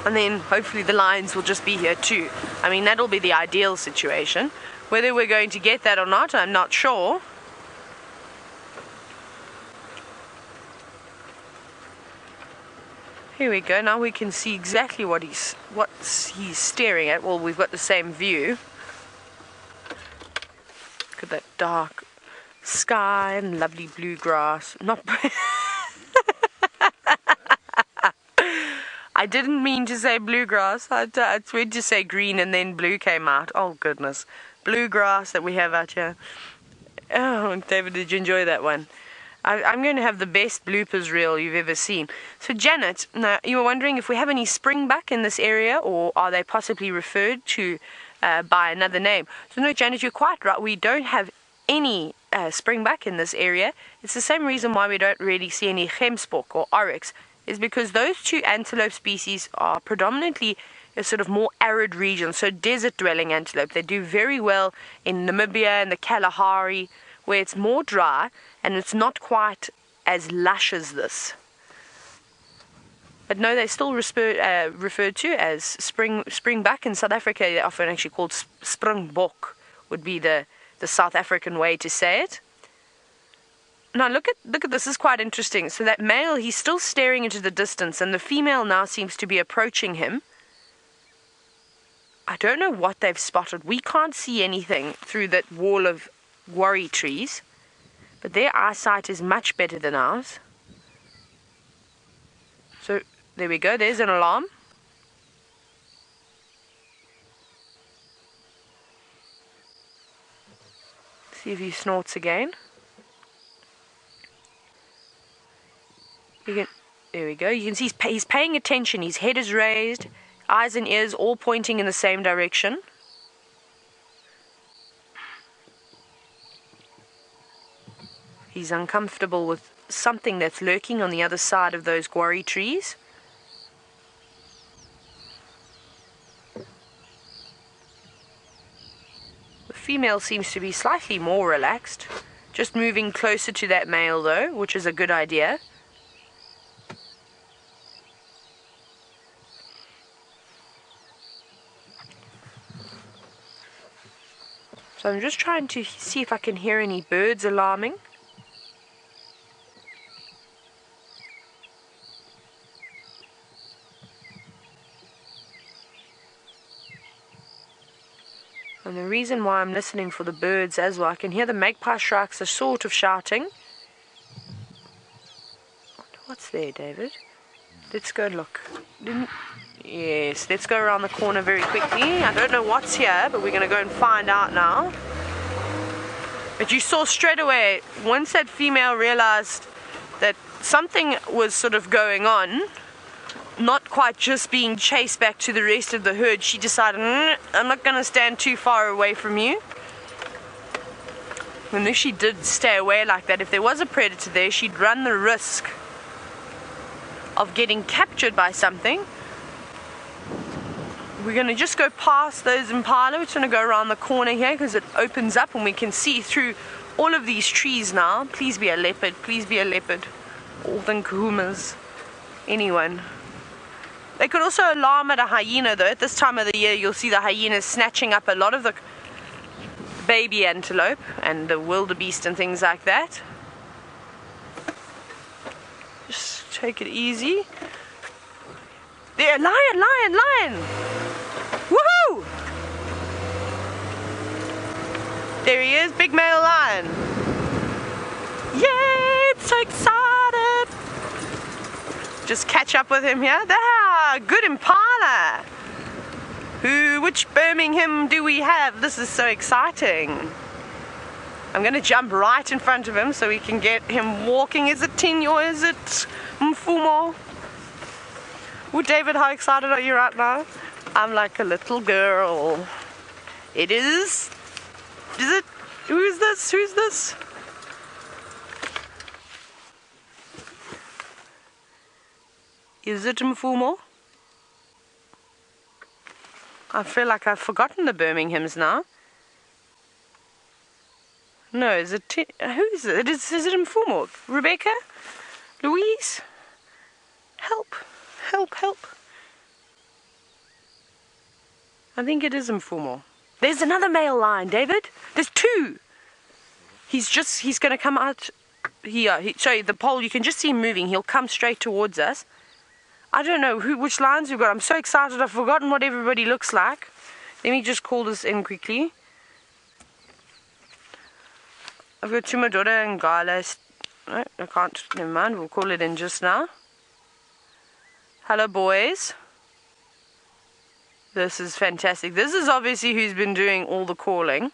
And then hopefully the lions will just be here too. I mean, that'll be the ideal situation. Whether we're going to get that or not, I'm not sure. Here we go. Now we can see exactly what he's staring at. Well, we've got the same view. Look at that dark sky and lovely blue grass. Not. I didn't mean to say bluegrass. I tried to say green and then blue came out. Oh goodness, bluegrass that we have out here. Oh, David, did you enjoy that one? I'm going to have the best bloopers reel you've ever seen. So Janet, now you were wondering if we have any springbuck in this area, or are they possibly referred to by another name? So no, Janet, you're quite right. We don't have any springbuck in this area. It's the same reason why we don't really see any gemsbok or oryx, is because those two antelope species are predominantly a sort of more arid region, so desert-dwelling antelope. They do very well in Namibia and the Kalahari, where it's more dry and it's not quite as lush as this. But no, they're still referred to as springbuck. In South Africa, they're often actually called springbok, would be the South African way to say it. Now look at this. This is quite interesting. So that male, he's still staring into the distance, and the female now seems to be approaching him. I don't know what they've spotted. We can't see anything through that wall of worry trees, but their eyesight is much better than ours. So there we go. There's an alarm. See if he snorts again. There we go. You can see he's paying attention. His head is raised, eyes and ears all pointing in the same direction. He's uncomfortable with something that's lurking on the other side of those guarri trees. The female seems to be slightly more relaxed, just moving closer to that male though, which is a good idea. So I'm just trying to see if I can hear any birds alarming. And the reason why I'm listening for the birds as well, I can hear the magpie shrikes are sort of shouting. What's there, David? Let's go look. Yes, let's go around the corner very quickly. I don't know what's here, but we're going to go and find out now. But you saw straight away, once that female realized that something was sort of going on, not quite just being chased back to the rest of the herd, she decided, I'm not going to stand too far away from you. And if she did stay away like that, if there was a predator there, she'd run the risk of getting captured by something. We're going to just go past those impala. We're just going to go around the corner here because it opens up and we can see through all of these trees now. Please be a leopard. Please be a leopard. All the kahumas. Anyone. They could also alarm at a hyena though. At this time of the year you'll see the hyenas snatching up a lot of the baby antelope and the wildebeest and things like that. Just take it easy. There, lion, lion, lion! Woohoo! There he is, big male lion. Yay, I'm so excited! Just catch up with him here. There, good Impala! Which Birmingham do we have? This is so exciting. I'm going to jump right in front of him so we can get him walking. Is it Tini or is it Mfumo? Oh, David, how excited are you right now? I'm like a little girl. It is it? Who is this? Who's this? Is it Mfumo? I feel like I've forgotten the Birminghams now. No, is it... who is it? Is it Mfumo? Rebecca? Louise? Help. Help, help. I think it is Mfumo. There's another male lion, David. There's two. He's going to come out here. Sorry, the pole, you can just see him moving. He'll come straight towards us. I don't know which lions we've got. I'm so excited. I've forgotten what everybody looks like. Let me just call this in quickly. I've got Djuma and Gala. No, I can't. Never mind. We'll call it in just now. Hello, boys. This is fantastic. This is obviously who's been doing all the calling.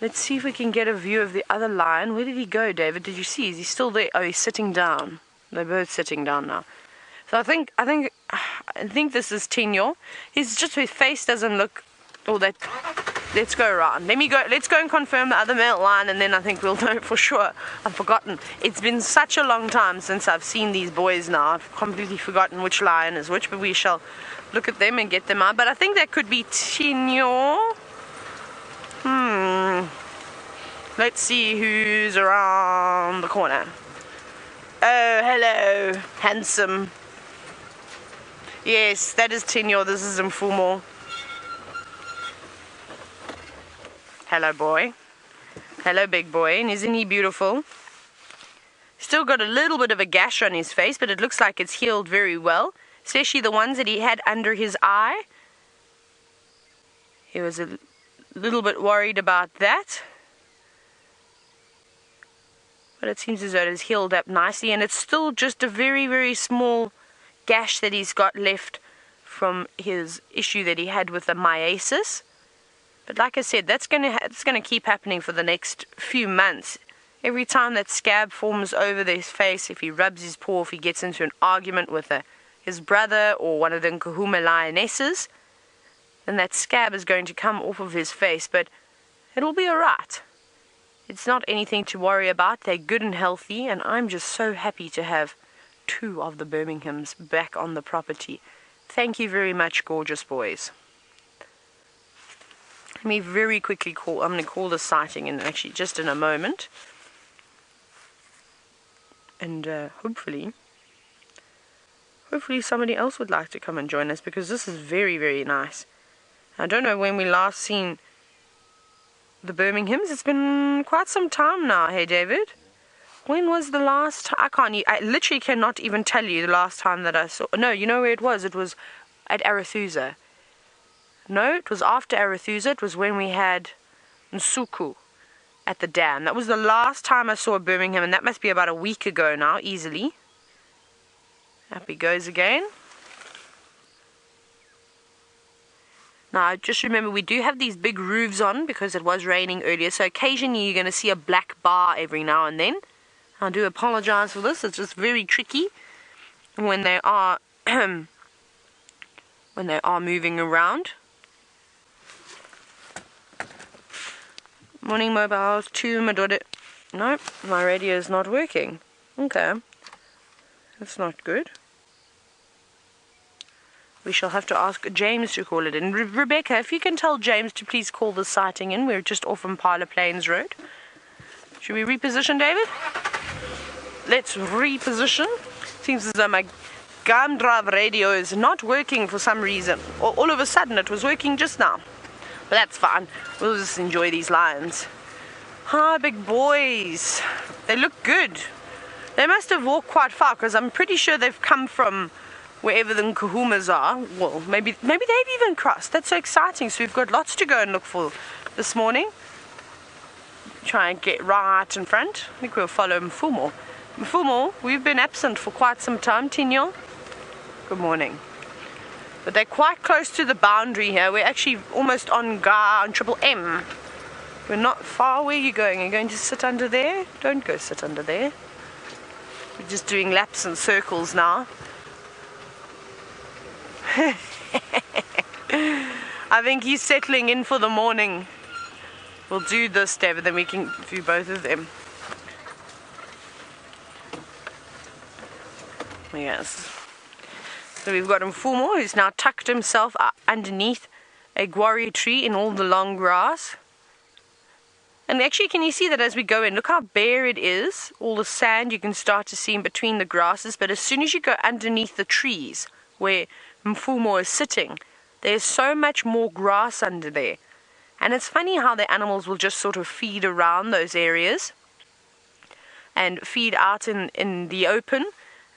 Let's see if we can get a view of the other lion. Where did he go, David? Did you see? Is he still there? Oh, he's sitting down. They're both sitting down now. So I think this is Tinyo. His face doesn't look all that. Let's go around. Let's go and confirm the other male lion, and then I think we'll know for sure. I've forgotten. It's been such a long time since I've seen these boys now. I've completely forgotten which lion is which, but we shall look at them and get them out. But I think that could be Tinyo. Let's see who's around the corner. Oh, hello, handsome. Yes, that is Tinyo. This is Mfumo. Hello, boy. Hello, big boy. And isn't he beautiful? Still got a little bit of a gash on his face, but it looks like it's healed very well, especially the ones that he had under his eye. He was a little bit worried about that, but it seems as though it has healed up nicely, and it's still just a very, very small gash that he's got left from his issue that he had with the myiasis. But like I said, it's going to keep happening for the next few months. Every time that scab forms over his face, if he rubs his paw, if he gets into an argument with his brother or one of the Nkahuma lionesses, then that scab is going to come off of his face, but it'll be alright. It's not anything to worry about. They're good and healthy, and I'm just so happy to have two of the Birminghams back on the property. Thank you very much, gorgeous boys. Let me very quickly I'm going to call the sighting in actually just in a moment. And hopefully somebody else would like to come and join us, because this is very, very nice. I don't know when we last seen the Birminghams. It's been quite some time now. Hey, David, when was the last time? I literally cannot even tell you the last time that I saw. No, you know where it was? It was at Arathusa. No, it was after Arathusa. It was when we had Nsuku at the dam. That was the last time I saw a Birmingham, and that must be about a week ago now, easily. Up he goes again. Now, just remember, we do have these big roofs on because it was raining earlier, so occasionally you're going to see a black bar every now and then. I do apologize for this. It's just very tricky when they are moving around. Morning, mobiles. 2 Madode. Nope, my radio is not working. Okay, that's not good. We shall have to ask James to call it in. Rebecca, if you can tell James to please call the sighting in. We're just off Impala Plains Road. Should we reposition, David? Let's reposition. Seems as though my Gam Drive radio is not working for some reason. All of a sudden it was working just now. But that's fine. We'll just enjoy these lions. Hi, big boys. They look good. They must have walked quite far, because I'm pretty sure they've come from wherever the Nkahumas are. Well, maybe they've even crossed. That's so exciting. So we've got lots to go and look for this morning. Try and get right in front. I think we'll follow Mfumo. Mfumo, we've been absent for quite some time. Tinyo, good morning. But they're quite close to the boundary here. We're actually almost on Triple M. We're not far. Where are you going? Are you going to sit under there? Don't go sit under there. We're just doing laps and circles now. I think he's settling in for the morning. We'll do this, Stef, and then we can do both of them. Yes. So we've got Mfumo, who's now tucked himself underneath a guarri tree in all the long grass. And actually, can you see that as we go in? Look how bare it is. All the sand you can start to see in between the grasses. But as soon as you go underneath the trees where Mfumo is sitting, there's so much more grass under there. And it's funny how the animals will just sort of feed around those areas and feed out in the open.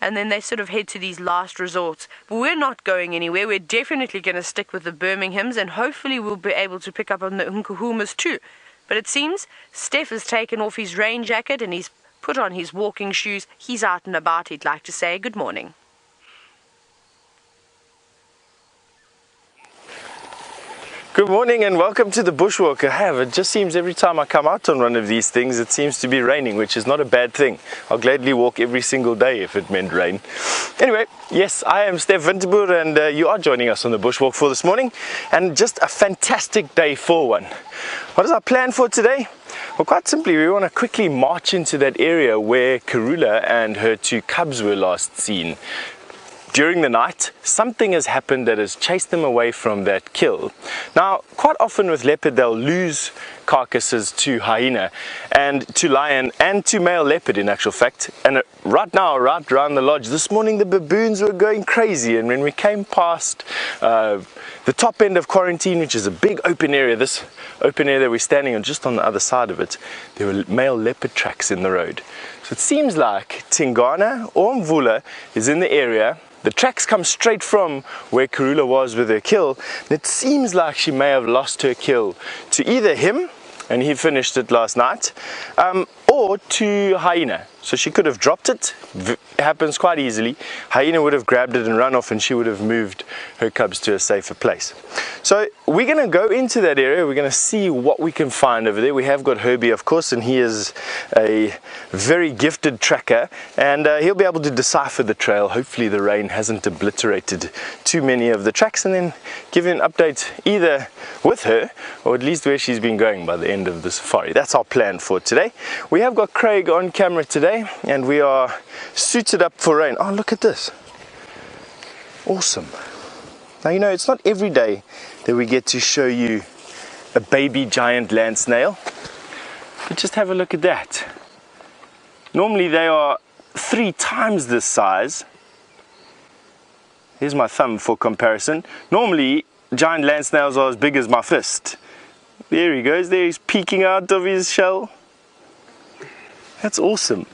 And then they sort of head to these last resorts. But we're not going anywhere. We're definitely going to stick with the Birminghams, and hopefully we'll be able to pick up on the Nkuhumas too. But it seems Stef has taken off his rain jacket and he's put on his walking shoes. He's out and about. He'd like to say good morning. Good morning and welcome to the bushwalk. It just seems every time I come out on one of these things it seems to be raining, which is not a bad thing. I'll gladly walk every single day if it meant rain. Anyway, yes, I am Stef Winterboer and you are joining us on the bushwalk for this morning, and just a fantastic day for one. What is our plan for today? Well, quite simply, we want to quickly march into that area where Karula and her 2 cubs were last seen. During the night, something has happened that has chased them away from that kill. Now, quite often with leopard, they'll lose carcasses to hyena and to lion and to male leopard in actual fact. And right now, right around the lodge, this morning the baboons were going crazy, and when we came past the top end of quarantine, which is a big open area, this open area that we're standing on, just on the other side of it, there were male leopard tracks in the road. So it seems like Tingana or Mvula is in the area. The tracks come straight from where Karula was with her kill. It seems like she may have lost her kill to either him, and he finished it last night, or to hyena. So she could have dropped it. It happens quite easily. Hyena would have grabbed it and run off, and she would have moved her cubs to a safer place. So we're going to go into that area. We're going to see what we can find over there. We have got Herbie, of course, and he is a very gifted tracker, and he'll be able to decipher the trail. Hopefully the rain hasn't obliterated too many of the tracks, and then give you an update either with her or at least where she's been going by the end of the safari. That's our plan for today. We have got Craig on camera today, and we are suited up for rain. Oh, look at this. Awesome. Now, you know, it's not every day that we get to show you a baby giant land snail, but just have a look at that. Normally they are 3 times this size. Here's my thumb for comparison. Normally giant land snails are as big as my fist. There he goes, there he's peeking out of his shell. That's awesome.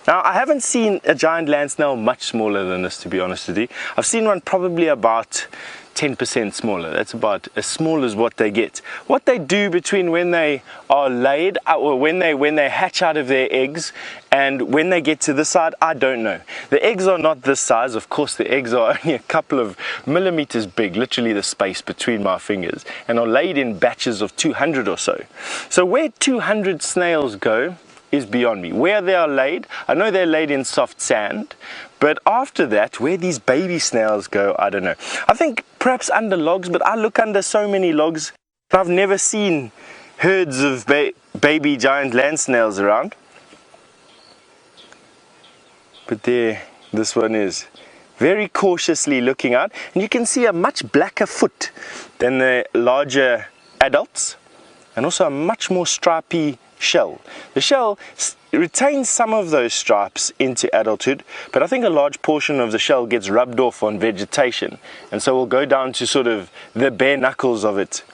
Now, I haven't seen a giant land snail much smaller than this, to be honest with you. I've seen one probably about 10% smaller. That's about as small as what they get. What they do between when they are laid, or when they hatch out of their eggs, and when they get to this side, I don't know. The eggs are not this size. Of course, the eggs are only a couple of millimeters big, literally the space between my fingers, and are laid in batches of 200 or so. So where 200 snails go is beyond me. Where they are laid, I know they're laid in soft sand, but after that, where these baby snails go, I don't know. I think perhaps under logs, but I look under so many logs, I've never seen herds of baby giant land snails around. But there, this one is very cautiously looking out, and you can see a much blacker foot than the larger adults, and also a much more stripy shell. The shell retains some of those stripes into adulthood, but I think a large portion of the shell gets rubbed off on vegetation, and so we'll go down to sort of the bare knuckles of it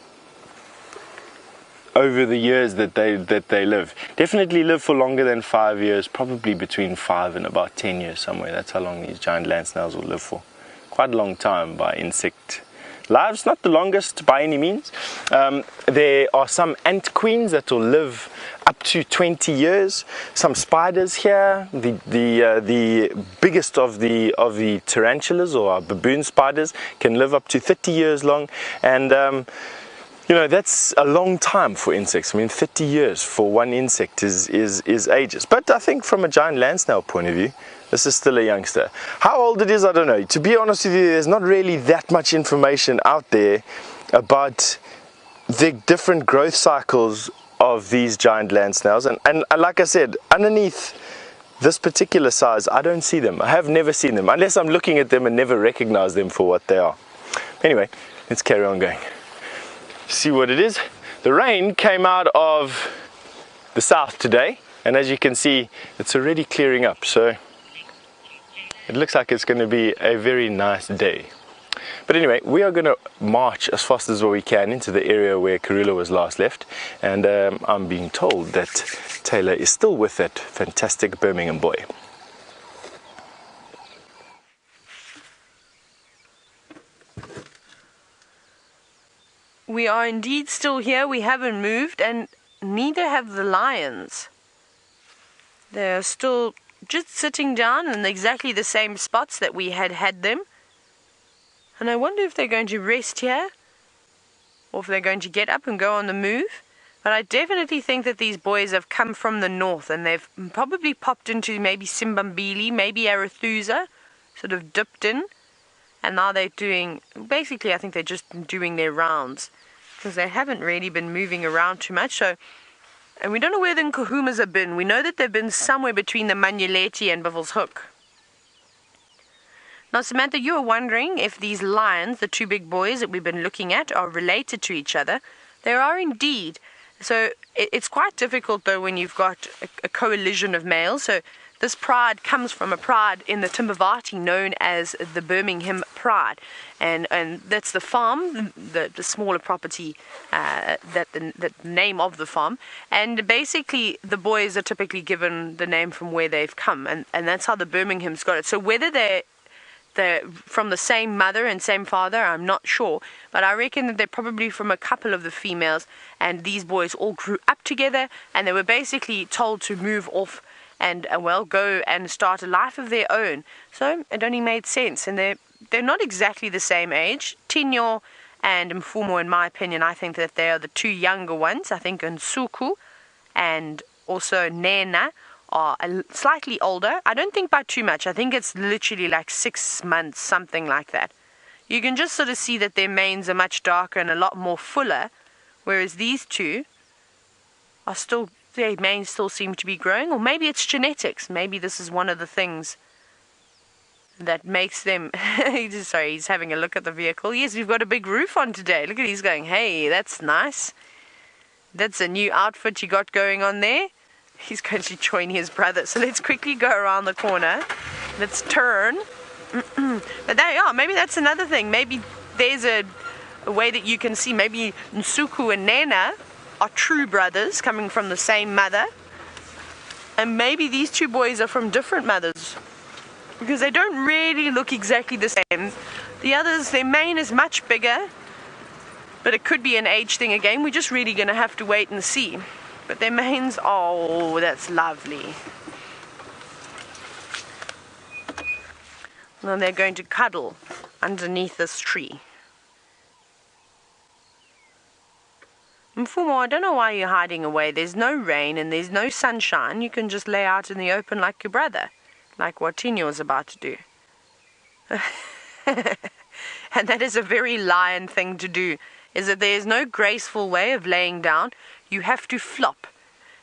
over the years that they live. Definitely live for longer than 5 years, probably between 5 and about 10 years somewhere. That's how long these giant land snails will live for. Quite a long time by insect lives, not the longest by any means. There are some ant queens that will live up to 20 years. Some spiders here, the biggest of the tarantulas or baboon spiders can live up to 30 years long, and You know, that's a long time for insects. I mean, 30 years for one insect is ages. But I think from a giant land snail point of view, this is still a youngster. How old it is, I don't know. To be honest with you, there's not really that much information out there about the different growth cycles of these giant land snails. And like I said, underneath this particular size, I don't see them. I have never seen them, unless I'm looking at them and never recognize them for what they are. Anyway, let's carry on going. See what it is. The rain came out of the south today, and as you can see, it's already clearing up, so it looks like it's going to be a very nice day. But anyway, we are going to march as fast as we can into the area where Karula was last left, and I'm being told that Taylor is still with that fantastic Birmingham boy. We are indeed still here. We haven't moved, and neither have the lions. They're still just sitting down in exactly the same spots that we had them. And I wonder if they're going to rest here, or if they're going to get up and go on the move. But I definitely think that these boys have come from the north, and they've probably popped into maybe Simbambili, maybe Arathusa, sort of dipped in. And now they're doing, basically I think they're just doing their rounds, because they haven't really been moving around too much. So, and we don't know where the Nkuhumas have been. We know that they've been somewhere between the Manyeleti and Buffelshoek. Now, Samantha, you were wondering if these lions, the two big boys that we've been looking at, are related to each other. They are indeed. So it's quite difficult, though, when you've got a coalition of males. So this pride comes from a pride in the Timbavati known as the Birmingham Pride. And that's the farm, the smaller property, the name of the farm. And basically, the boys are typically given the name from where they've come. And that's how the Birmingham's got it. So whether they're from the same mother and same father, I'm not sure, but I reckon that they're probably from a couple of the females, and these boys all grew up together, and they were basically told to move off and go and start a life of their own. So it only made sense, and they're not exactly the same age. Tinyo and Mfumo, in my opinion, I think that they are the two younger ones. I think Nsuku and also Nena are slightly older. I don't think by too much. I think it's literally like 6 months, something like that. You can just sort of see that their manes are much darker and a lot more fuller, whereas these two are still, their manes still seem to be growing. Or maybe it's genetics. Maybe this is one of the things that makes them sorry, he's having a look at the vehicle. Yes, we've got a big roof on today. Look at, he's going, hey, that's nice. That's a new outfit you got going on there. He's going to join his brother. So let's quickly go around the corner. Let's turn. But there you are. Maybe that's another thing. Maybe there's a way that you can see. Maybe Nsuku and Nena are true brothers coming from the same mother. And maybe these two boys are from different mothers, because they don't really look exactly the same. The others, their mane is much bigger, but it could be an age thing again. We're just really going to have to wait and see. But their manes, oh, that's lovely. And they're going to cuddle underneath this tree. Mfumo, I don't know why you're hiding away. There's no rain and there's no sunshine. You can just lay out in the open like your brother, like what Tinyo's about to do. And that is a very lion thing to do, is that there is no graceful way of laying down. You have to flop.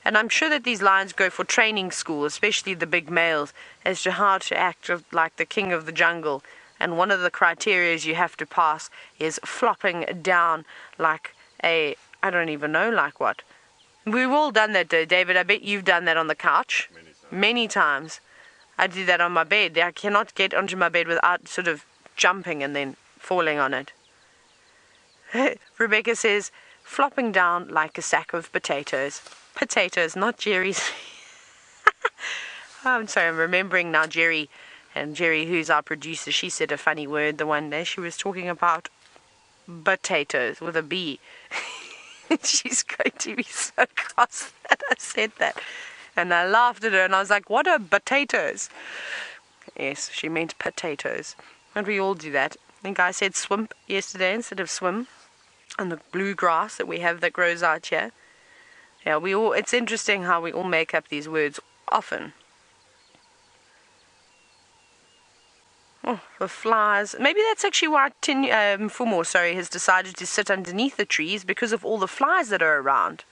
And I'm sure that these lions go for training school, especially the big males, as to how to act like the king of the jungle. And one of the criteria you have to pass is flopping down like a, I don't even know like what. We've all done that, David. I bet you've done that on the couch. Many times. I do that on my bed. I cannot get onto my bed without sort of jumping and then falling on it. Rebecca says, flopping down like a sack of potatoes. Potatoes, not Jerry's. I'm sorry, I'm remembering now Jerry. And Jerry, who's our producer, she said a funny word the one day. She was talking about potatoes with a B. She's going to be so cross that I said that. And I laughed at her and I was like, what are potatoes? Yes, she meant potatoes. And we all do that. I think I said swimp yesterday instead of swim. and the bluegrass that we have that grows out here. Yeah, it's interesting how we all make up these words often. Oh, the flies. Maybe that's actually why Mfumo, has decided to sit underneath the trees, because of all the flies that are around.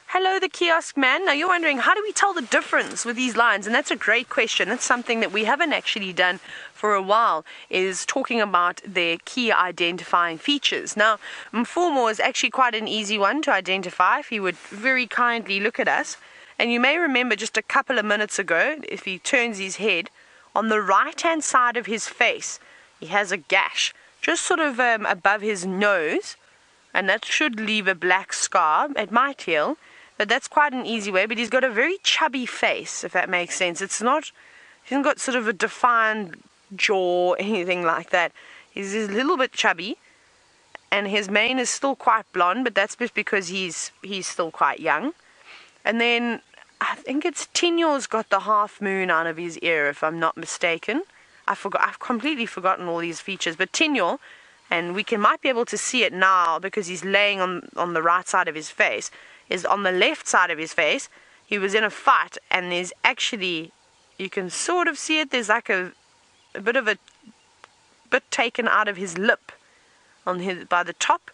Hello, the kiosk man. Now you're wondering, how do we tell the difference with these lines? And that's a great question. That's something that we haven't actually done for a while, is talking about their key identifying features. Now, Mfumo is actually quite an easy one to identify if he would very kindly look at us. And you may remember just a couple of minutes ago, if he turns his head, on the right-hand side of his face, he has a gash, just sort of above his nose, and that should leave a black scar. It might heal. But that's quite an easy way. But he's got a very chubby face, if that makes sense. He hasn't got sort of a defined jaw or anything like that. He's a little bit chubby, and his mane is still quite blonde, but that's just because he's still quite young. And then I think it's Tinyo's got the half moon out of his ear, if I'm not mistaken. I've completely forgotten all these features. But Tinyo, and we might be able to see it now because he's laying on the right side of his face, is on the left side of his face. He was in a fight, and there's actually, you can sort of see it, there's like a bit of a bit taken out of his lip by the top.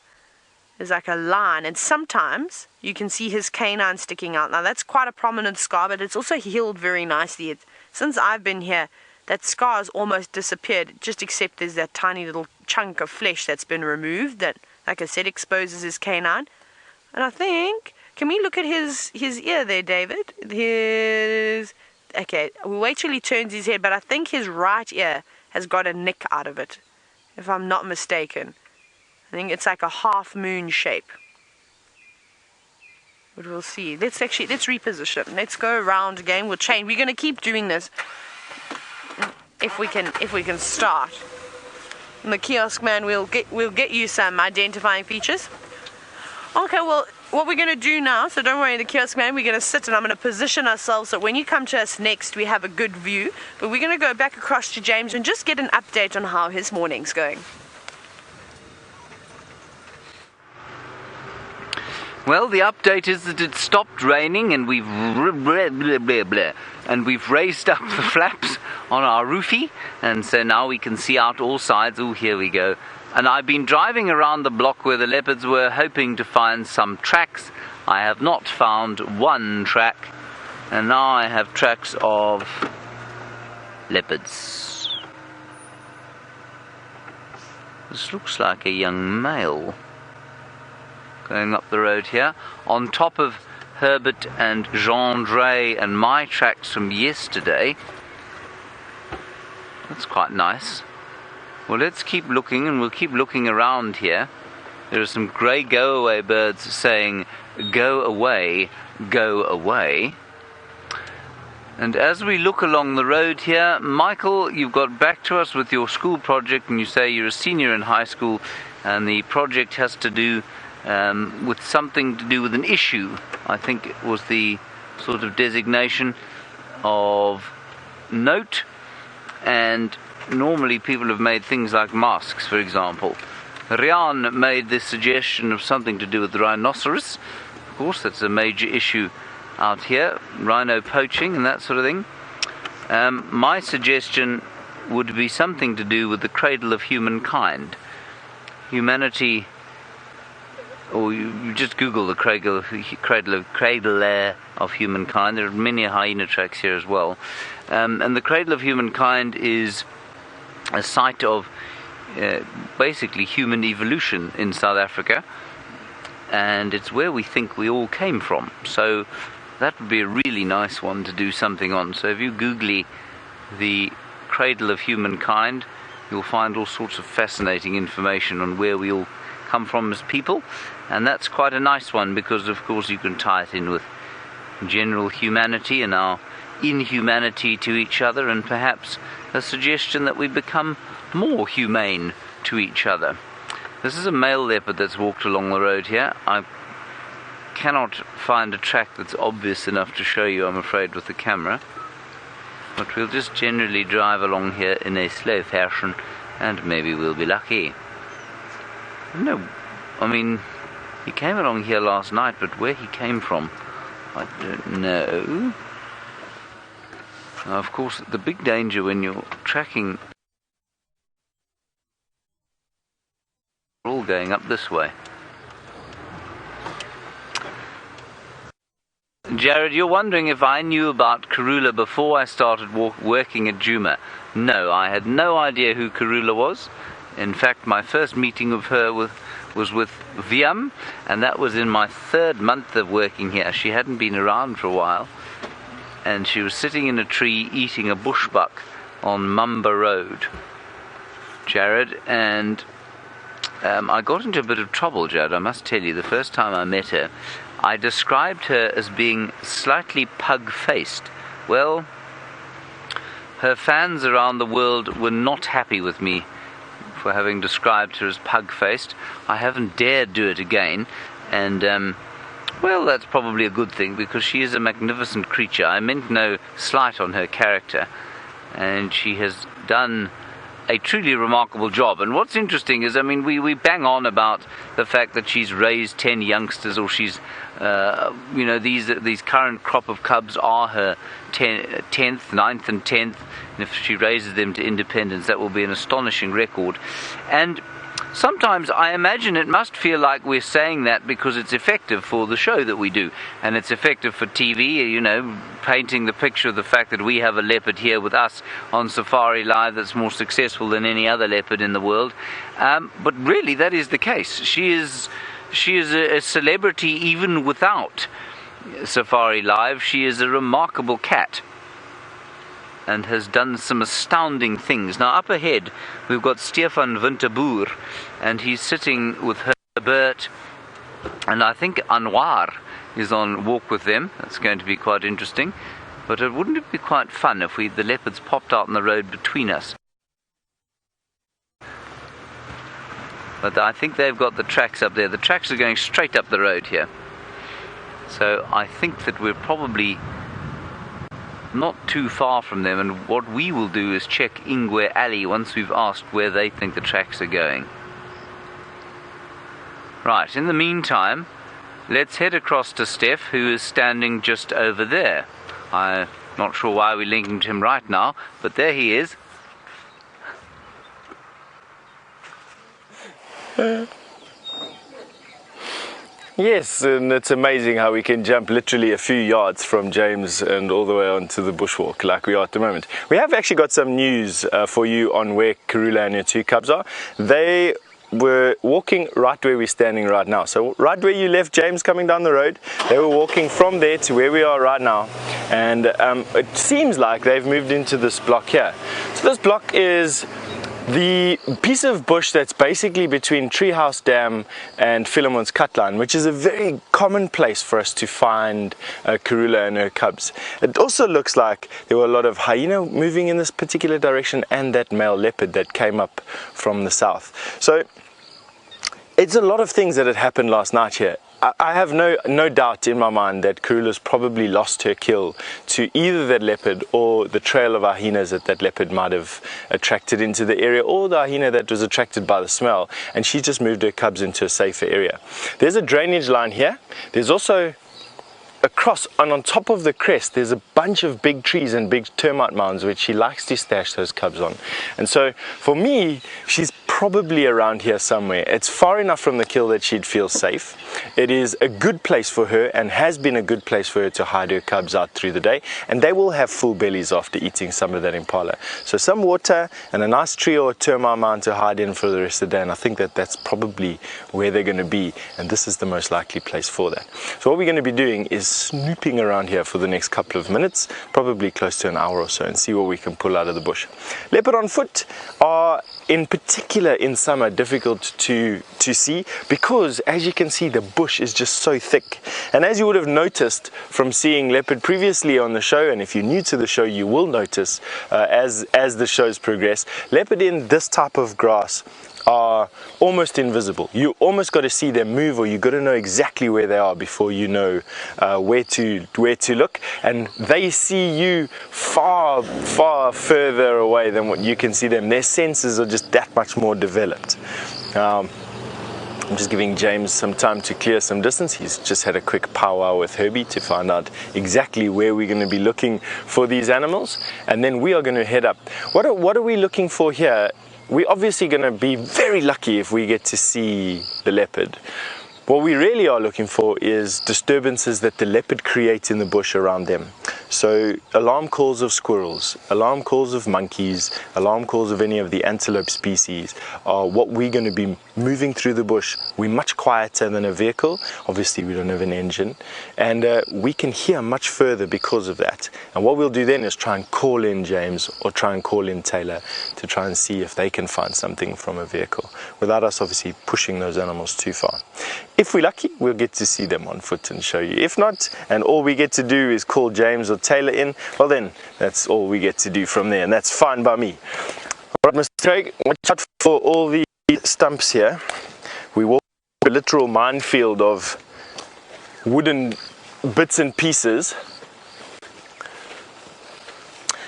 There's like a line, and sometimes you can see his canine sticking out. Now that's quite a prominent scar, but it's also healed very nicely. Since I've been here, that scar has almost disappeared, just except there's that tiny little chunk of flesh that's been removed that, like I said, exposes his canine. And I think, can we look at his ear there, David? Okay, we'll wait till he turns his head, but I think his right ear has got a nick out of it, if I'm not mistaken. I think it's like a half moon shape. But we'll see. Let's reposition. Let's go around again. We'll change. We're going to keep doing this if we can start. And the kiosk man, we'll get you some identifying features. Okay, well, what we're going to do now, so don't worry, the kiosk man, we're going to sit and I'm going to position ourselves so when you come to us next, we have a good view. But we're going to go back across to James and just get an update on how his morning's going. Well, the update is that it stopped raining and we've raised up the flaps on our roofie, and so now we can see out all sides. Oh, here we go. And I've been driving around the block where the leopards were, hoping to find some tracks. I have not found one track, and now I have tracks of leopards. This looks like a young male going up the road here, on top of Herbert and Jean-Dre and my tracks from yesterday. That's quite nice. Well, let's keep looking, and we'll keep looking around here. There are some grey go-away birds saying, "Go away, go away." And as we look along the road here, Michael, you've got back to us with your school project, and you say you're a senior in high school, and the project has to do with something to do with an issue. I think it was the sort of designation of note, and normally people have made things like masks, for example. Rian made this suggestion of something to do with the rhinoceros. Of course, that's a major issue out here, rhino poaching and that sort of thing. My suggestion would be something to do with the cradle of humankind. Humanity, or you just Google the cradle of humankind. There are many hyena tracks here as well. And the cradle of humankind is a site of basically human evolution in South Africa, and it's where we think we all came from. So that would be a really nice one to do something on. So if you Google the cradle of humankind, you'll find all sorts of fascinating information on where we all come from as people, and that's quite a nice one because of course you can tie it in with general humanity and our inhumanity to each other, and perhaps a suggestion that we become more humane to each other. This is a male leopard that's walked along the road here. I cannot find a track that's obvious enough to show you, I'm afraid, with the camera. But we'll just generally drive along here in a slow fashion, and maybe we'll be lucky. No, I mean, he came along here last night, but where he came from, I don't know. Now, of course, the big danger when you're tracking, we're all going up this way. Jared, you're wondering if I knew about Karula before I started working at Djuma. No, I had no idea who Karula was. In fact, my first meeting of her was with Viam, and that was in my 3rd month of working here. She hadn't been around for a while, and she was sitting in a tree eating a bushbuck on Mumba Road, Jared, and I got into a bit of trouble, Jared, I must tell you. The first time I met her, I described her as being slightly pug-faced. Well, her fans around the world were not happy with me for having described her as pug-faced. I haven't dared do it again, and well, that's probably a good thing, because she is a magnificent creature. I meant no slight on her character, and she has done a truly remarkable job. And what's interesting is, I mean, we bang on about the fact that she's raised 10 youngsters, or she's, you know, these current crop of cubs are her 10th, 9th and 10th, and if she raises them to independence, that will be an astonishing record. And sometimes I imagine it must feel like we're saying that because it's effective for the show that we do, and it's effective for TV, you know, painting the picture of the fact that we have a leopard here with us on Safari Live that's more successful than any other leopard in the world. But really, that is the case. She is a celebrity even without Safari Live. She is a remarkable cat, and has done some astounding things. Now, up ahead, we've got Stefan Winterboer, and he's sitting with Herbert, and I think Anwar is on walk with them. That's going to be quite interesting. But wouldn't it be quite fun if the leopards popped out on the road between us? But I think they've got the tracks up there. The tracks are going straight up the road here. So I think that we're probably not too far from them, and what we will do is check Ingwe Alley once we've asked where they think the tracks are going. Right, in the meantime, let's head across to Stef, who is standing just over there. I'm not sure why we're linking to him right now, but there he is. Yes, and it's amazing how we can jump literally a few yards from James and all the way onto the bushwalk like we are at the moment. We have actually got some news for you on where Karula and her 2 cubs are. They were walking right where we're standing right now. So right where you left James coming down the road, they were walking from there to where we are right now. And it seems like they've moved into this block here. So this block is the piece of bush that's basically between Treehouse Dam and Philemon's Cut Line, which is a very common place for us to find Karula and her cubs. It also looks like there were a lot of hyena moving in this particular direction, and that male leopard that came up from the south. So it's a lot of things that had happened last night here. I have no doubt in my mind that Karula's probably lost her kill to either that leopard or the trail of hyenas that leopard might have attracted into the area, or the hyena that was attracted by the smell, and she just moved her cubs into a safer area. There's a drainage line here. There's also across and on top of the crest there's a bunch of big trees and big termite mounds which she likes to stash those cubs on. And so for me, she's probably around here somewhere. It's far enough from the kill that she'd feel safe. It is a good place for her, and has been a good place for her to hide her cubs out through the day, and they will have full bellies after eating some of that impala. So some water and a nice tree or a termite mound to hide in for the rest of the day, and I think that that's probably where they're going to be, and this is the most likely place for that. So what we're going to be doing is snooping around here for the next couple of minutes, probably close to an hour or so, and see what we can pull out of the bush. Leopard on foot are in particular in summer difficult to see, because as you can see, the bush is just so thick. And as you would have noticed from seeing leopard previously on the show, and if you're new to the show you will notice as the shows progress, leopard in this type of grass are almost invisible. You almost got to see them move, or you got to know exactly where they are before you know where to look. And they see you far further away than what you can see them. Their senses are just that much more developed. I'm just giving James some time to clear some distance. He's just had a quick powwow with Herbie to find out exactly where we're going to be looking for these animals, and then we are going to head up. What are we looking for here? We're obviously going to be very lucky if we get to see the leopard. What we really are looking for is disturbances that the leopard creates in the bush around them. So alarm calls of squirrels, alarm calls of monkeys, alarm calls of any of the antelope species are what we're going to be moving through the bush. We're much quieter than a vehicle. Obviously we don't have an engine, and we can hear much further because of that. And what we'll do then is try and call in James or try and call in Taylor to try and see if they can find something from a vehicle without us obviously pushing those animals too far. If we're lucky, we'll get to see them on foot and show you. If not, and all we get to do is call James or Taylor in, well then, that's all we get to do from there, and that's fine by me. All right, Mr. Craig, watch out for all the stumps here. We walk through a literal minefield of wooden bits and pieces.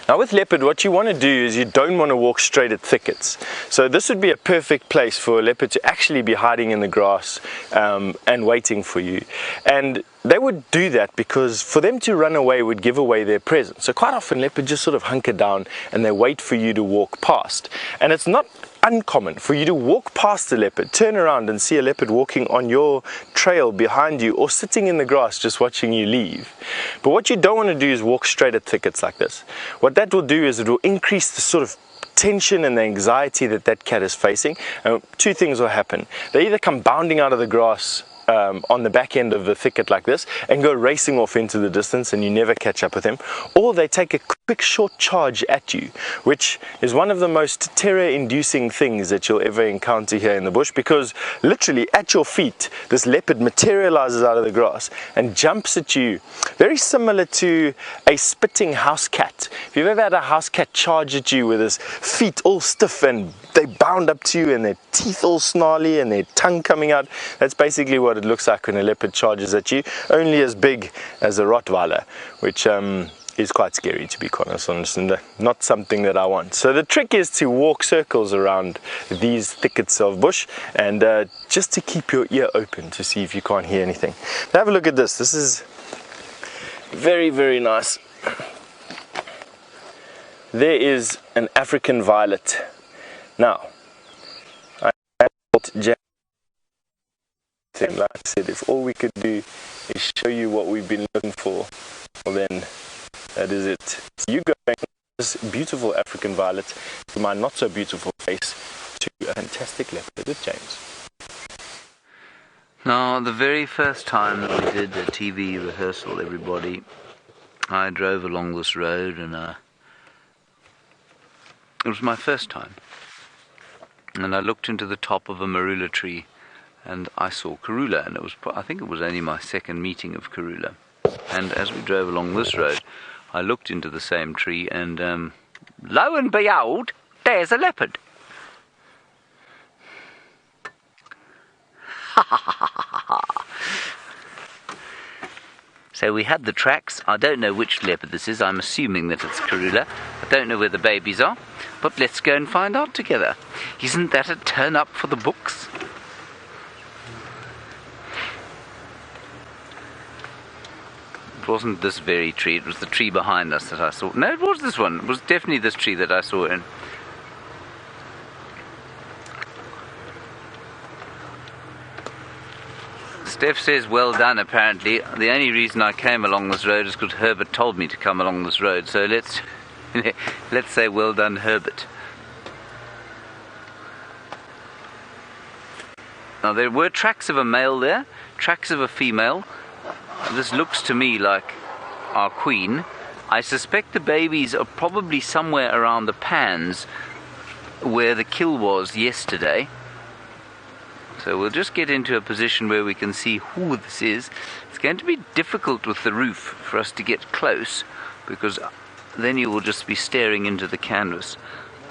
Now with leopard, what you want to do is you don't want to walk straight at thickets. So this would be a perfect place for a leopard to actually be hiding in the grass and waiting for you. And they would do that because for them to run away would give away their presence. So quite often leopards just sort of hunker down and they wait for you to walk past. And it's not uncommon for you to walk past a leopard, turn around and see a leopard walking on your trail behind you or sitting in the grass just watching you leave. But what you don't want to do is walk straight at thickets like this. What that will do is it will increase the sort of tension and the anxiety that that cat is facing. And two things will happen. They either come bounding out of the grass on the back end of the thicket like this and go racing off into the distance and you never catch up with them, or they take a quick short charge at you, which is one of the most terror-inducing things that you'll ever encounter here in the bush, because literally at your feet this leopard materializes out of the grass and jumps at you, very similar to a spitting house cat. If you've ever had a house cat charge at you with his feet all stiff and they bound up to you and their teeth all snarly and their tongue coming out, that's basically what it looks like when a leopard charges at you, only as big as a Rottweiler, which is quite scary, to be quite honest, and not something that I want. So the trick is to walk circles around these thickets of bush and just to keep your ear open to see if you can't hear anything. Now have a look at this. This is very, very nice. There is an African violet. Now, like I said, if all we could do is show you what we've been looking for, well then that is it. So you go from this beautiful African violet to my not so beautiful face to a fantastic leopard with James. Now, the very first time that we did a TV rehearsal, everybody, I drove along this road and it was my first time. And I looked into the top of a marula tree and I saw Karula, and I think it was only my second meeting of Karula. And as we drove along this road, I looked into the same tree and lo and behold, there's a leopard. So we had the tracks. I don't know which leopard this is. I'm assuming that it's Karula. I don't know where the babies are, but let's go and find out together. Isn't that a turn up for the books? It wasn't this very tree, it was the tree behind us that I saw. No, it was this one. It was definitely this tree that I saw in. Stef says well done, apparently. The only reason I came along this road is because Herbert told me to come along this road. So let's say well done, Herbert. Now there were tracks of a male there, tracks of a female. This looks to me like our queen. I suspect the babies are probably somewhere around the pans where the kill was yesterday. So we'll just get into a position where we can see who this is. It's going to be difficult with the roof for us to get close, because then you will just be staring into the canvas.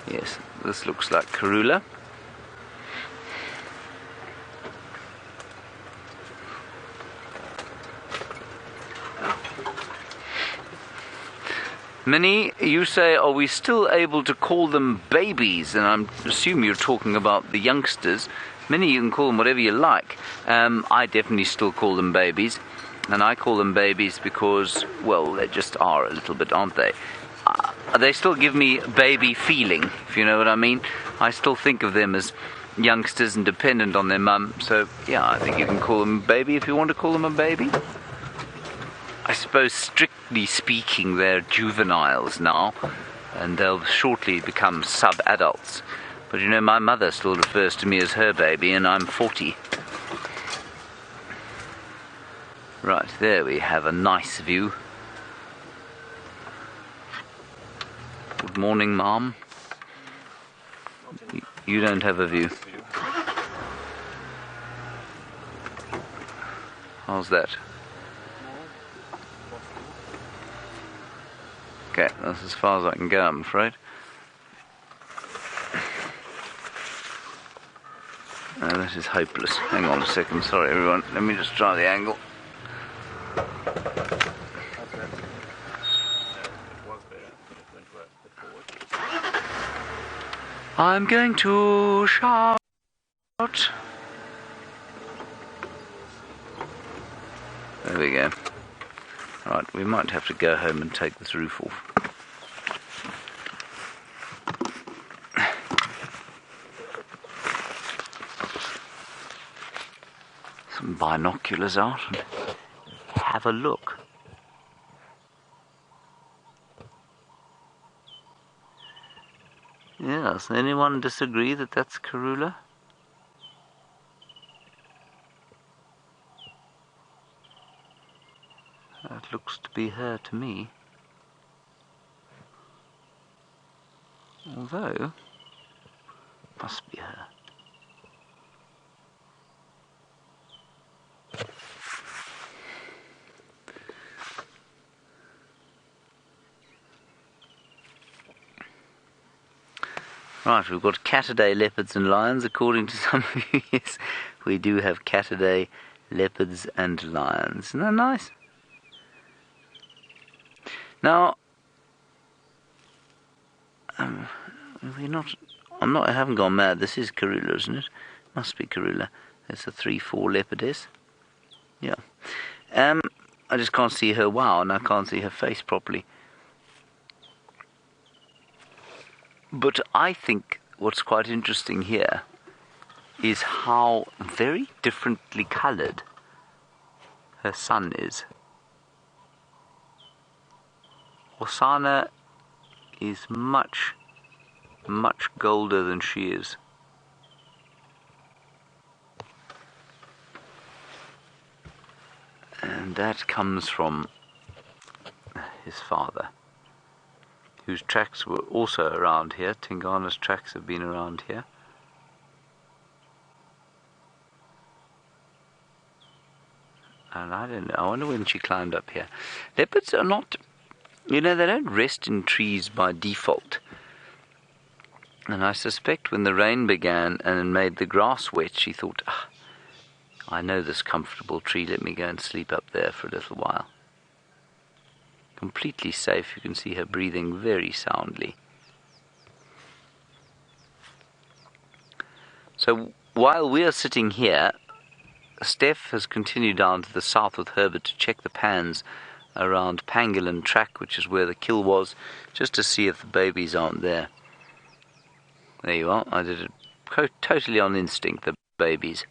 Yes, this looks like Karula. Minnie, you say, are we still able to call them babies? And I assume you're talking about the youngsters. Minnie, you can call them whatever you like. I definitely still call them babies. And I call them babies because, well, they just are a little bit, aren't they? They still give me baby feeling, if you know what I mean. I still think of them as youngsters and dependent on their mum. So, yeah, I think you can call them a baby if you want to call them a baby. I suppose, strictly speaking, they're juveniles now, and they'll shortly become sub-adults. But you know, my mother still refers to me as her baby, and I'm 40. Right, there we have a nice view. Good morning, Mom. You don't have a view. How's that? Okay, that's as far as I can go, I'm afraid. No, that is hopeless. Hang on a second, sorry everyone. Let me just try the angle. I'm going to shout. There we go. Right, we might have to go home and take this roof off. Some binoculars out and have a look. Yes, anyone disagree that that's Karula? That looks to be her to me. Although, must be her. Right, we've got Catidae, leopards and lions, according to some of you. Yes, we do have Catidae, leopards and lions. Isn't that nice? Now, I haven't gone mad. This is Karula, isn't it? Must be Karula. It's a 3-4 leopardess. Yeah. I just can't see her wow, and I can't see her face properly. But I think what's quite interesting here is how very differently coloured her son is. Hosana is much, much golder than she is. And that comes from his father, whose tracks were also around here. Tingana's tracks have been around here. And I don't know, I wonder when she climbed up here. Leopards are not, you know, they don't rest in trees by default. And I suspect when the rain began and made the grass wet, she thought, I know this comfortable tree, let me go and sleep up there for a little while. Completely safe, you can see her breathing very soundly. So while we are sitting here, Stef has continued down to the south with Herbert to check the pans around Pangolin Track, which is where the kill was, just to see if the babies aren't there. There you are. I did it totally on instinct, the babies.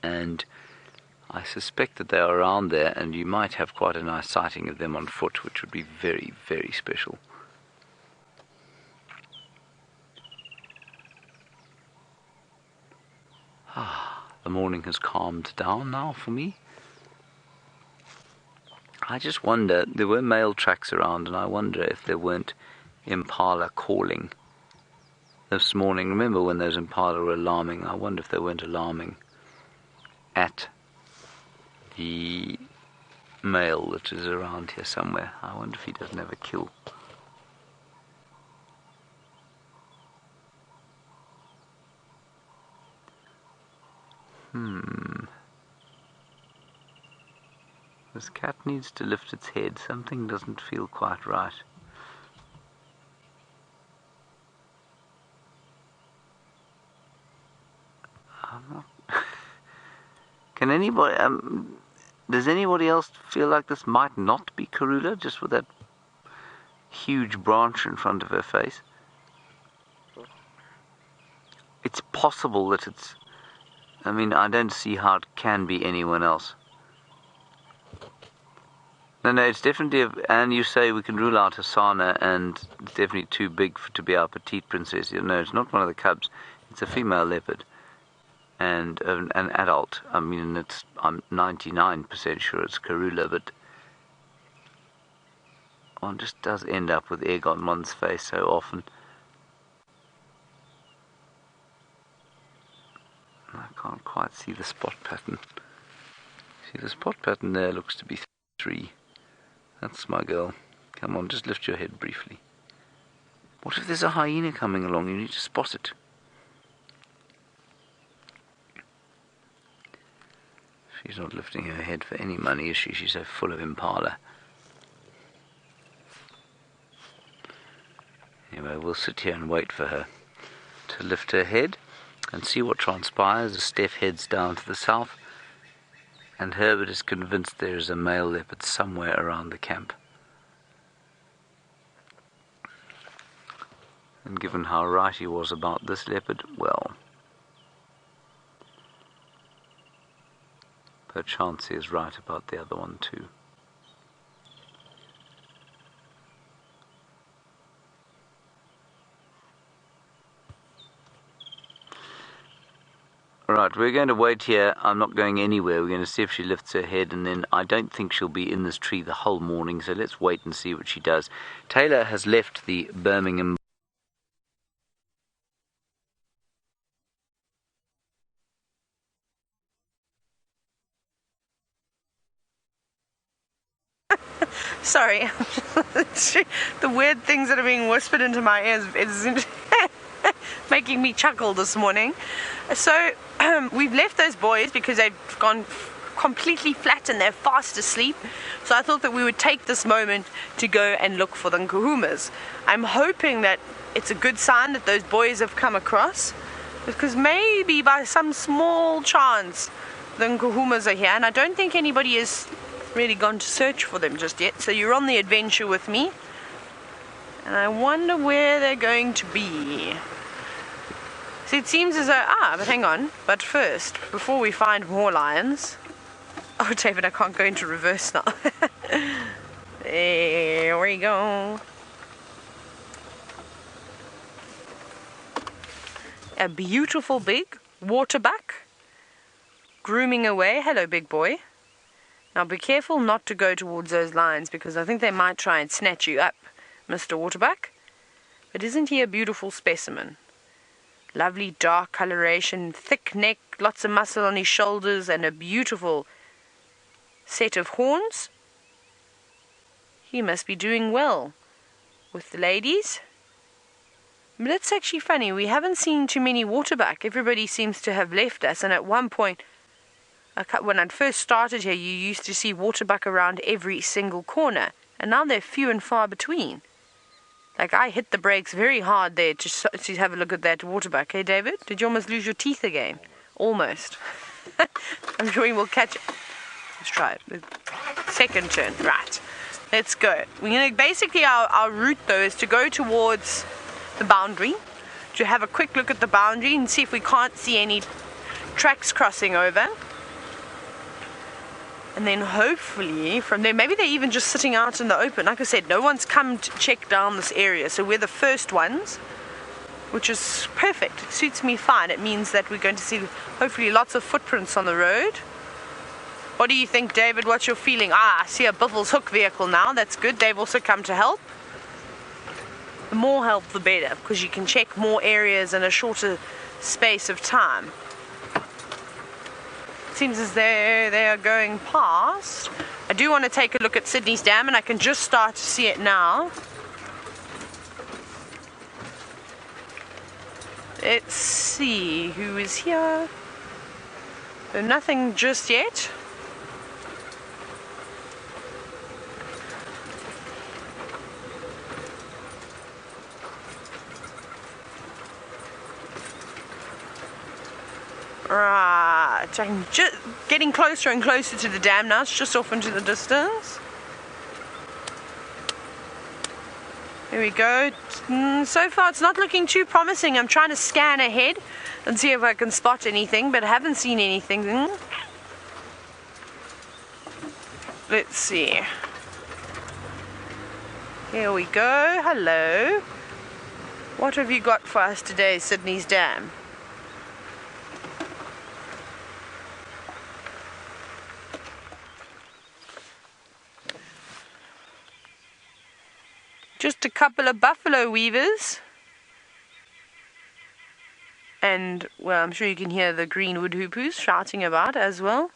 And I suspect that they are around there, and you might have quite a nice sighting of them on foot, which would be very, very special. The morning has calmed down now for me. I just wonder, there were male tracks around, and I wonder if there weren't Impala calling this morning. Remember when those Impala were alarming? I wonder if they weren't alarming at the male that is around here somewhere. I wonder if he doesn't have a kill. This cat needs to lift its head. Something doesn't feel quite right. Can anybody, does anybody else feel like this might not be Karula, just with that huge branch in front of her face? It's possible that it's, I mean, I don't see how it can be anyone else. No, it's definitely, and you say we can rule out Hosana, and it's definitely too big to be our petite princess. No, it's not one of the cubs. It's a female leopard. And an adult. I mean, I'm 99% sure it's Karula, but one just does end up with egg on one's face so often. I can't quite see the spot pattern. See, the spot pattern there looks to be 3. That's my girl. Come on, just lift your head briefly. What if there's a hyena coming along? You need to spot it. She's not lifting her head for any money, is she? She's so full of Impala. Anyway, we'll sit here and wait for her to lift her head and see what transpires as Stef heads down to the south, and Herbert is convinced there is a male leopard somewhere around the camp. And given how right he was about this leopard, well, perchance he is right about the other one too. Right, we're going to wait here. I'm not going anywhere. We're going to see if she lifts her head, and then I don't think she'll be in this tree the whole morning, so let's wait and see what she does. Taylor has left the Birmingham Sorry, the weird things that are being whispered into my ears is making me chuckle this morning. So we've left those boys because they've gone completely flat and they're fast asleep. So I thought that we would take this moment to go and look for the nkuhumas. I'm hoping that it's a good sign that those boys have come across, because maybe by some small chance the nkuhumas are here, and I don't think anybody is really gone to search for them just yet. So you're on the adventure with me, and I wonder where they're going to be. So it seems as though, but hang on, but first, before we find more lions, oh David, I can't go into reverse now. There we go. A beautiful big Waterbuck grooming away. Hello, big boy. Now be careful not to go towards those lions, because I think they might try and snatch you up, Mr. Waterbuck. But isn't he a beautiful specimen? Lovely dark coloration, thick neck, lots of muscle on his shoulders, and a beautiful set of horns. He must be doing well with the ladies. But it's actually funny, we haven't seen too many Waterbuck. Everybody seems to have left us, and at one point, when I'd first started here, you used to see Waterbuck around every single corner, and now they're few and far between. Like, I hit the brakes very hard there to have a look at that Waterbuck. Hey, David, did you almost lose your teeth again? Almost. I'm sure we will catch it. Let's try it. Second turn. Right. Let's go. We're going to, basically, our route, though, is to go towards the boundary, to have a quick look at the boundary and see if we can't see any tracks crossing over. And then hopefully from there, maybe they're even just sitting out in the open. Like I said, no one's come to check down this area, so we're the first ones, which is perfect. It suits me fine. It means that we're going to see hopefully lots of footprints on the road. What do you think, David? What's your feeling? I see a Biffles Hook vehicle now. That's good. They've also come to help. The more help, the better, because you can check more areas in a shorter space of time. Seems as though they are going past. I do want to take a look at Sydney's Dam, and I can just start to see it now. Let's see who is here. So nothing just yet. Right. Right, I'm just getting closer and closer to the dam now. It's just off into the distance. There we go. So far it's not looking too promising. I'm trying to scan ahead and see if I can spot anything, but I haven't seen anything. Let's see. Here we go. Hello. What have you got for us today, Sydney's Dam? Just a couple of buffalo weavers. And, well, I'm sure you can hear the green wood hoopoes shouting about as well.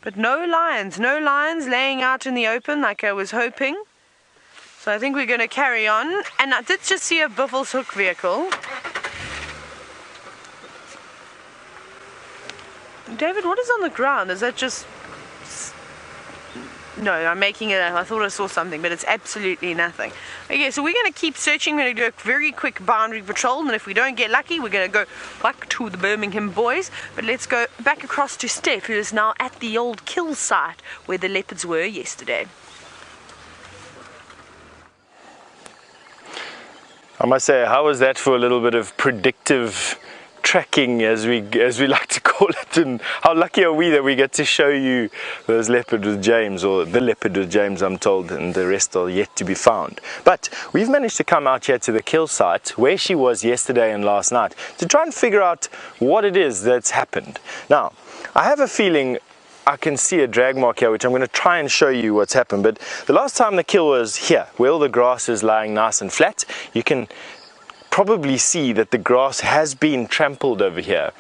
But no lions laying out in the open like I was hoping. So I think we're going to carry on. And I did just see a Buffels hook vehicle. David, what is on the ground? Is that just... No, I'm making it up. I thought I saw something, but it's absolutely nothing. Okay, so we're going to keep searching. We're going to do a very quick boundary patrol, and if we don't get lucky, we're going to go back to the Birmingham Boys. But let's go back across to Stef, who is now at the old kill site where the leopards were yesterday. I must say, how was that for a little bit of predictive tracking, as we like to call it, and how lucky are we that we get to show you those leopard with James, or the leopard with James, I'm told, and the rest are yet to be found. But we've managed to come out here to the kill site where she was yesterday and last night to try and figure out what it is that's happened. Now, I have a feeling I can see a drag mark here, which I'm going to try and show you what's happened. But the last time the kill was here, where all the grass is lying nice and flat, you can probably see that the grass has been trampled over here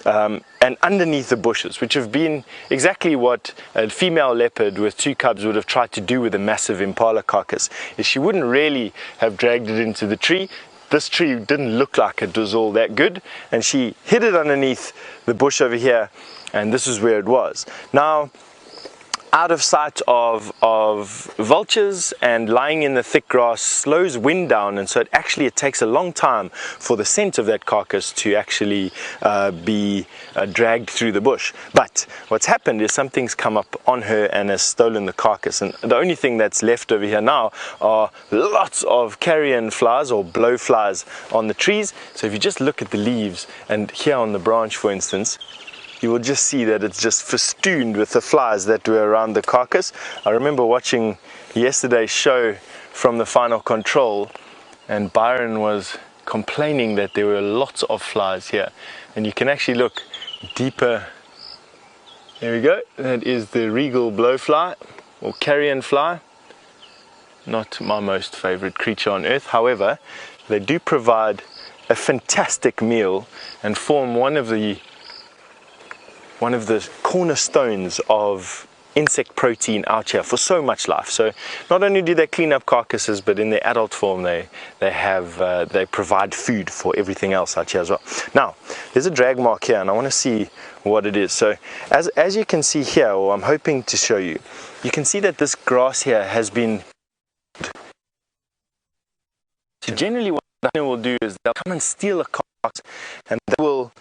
and underneath the bushes, which have been exactly what a female leopard with 2 cubs would have tried to do with a massive Impala carcass. Is she wouldn't really have dragged it into the tree. This tree didn't look like it was all that good, and she hid it underneath the bush over here, and this is where it was. Now, out of sight of vultures and lying in the thick grass slows wind down, and so it takes a long time for the scent of that carcass to actually be dragged through the bush. But what's happened is something's come up on her and has stolen the carcass, and the only thing that's left over here now are lots of carrion flies or blowflies on the trees. So if you just look at the leaves, and here on the branch for instance, you will just see that it's just festooned with the flies that were around the carcass. I remember watching yesterday's show from the Final Control, and Byron was complaining that there were lots of flies here. And you can actually look deeper. There we go. That is the regal blowfly or carrion fly. Not my most favorite creature on earth. However, they do provide a fantastic meal and form one of the cornerstones of insect protein out here for so much life. So not only do they clean up carcasses, but in their adult form they provide food for everything else out here as well. Now there's a drag mark here, and I want to see what it is. So as you can see here, or I'm hoping to show you, you can see that this grass here has been. So generally what they will do is they'll come and steal a carcass, and they will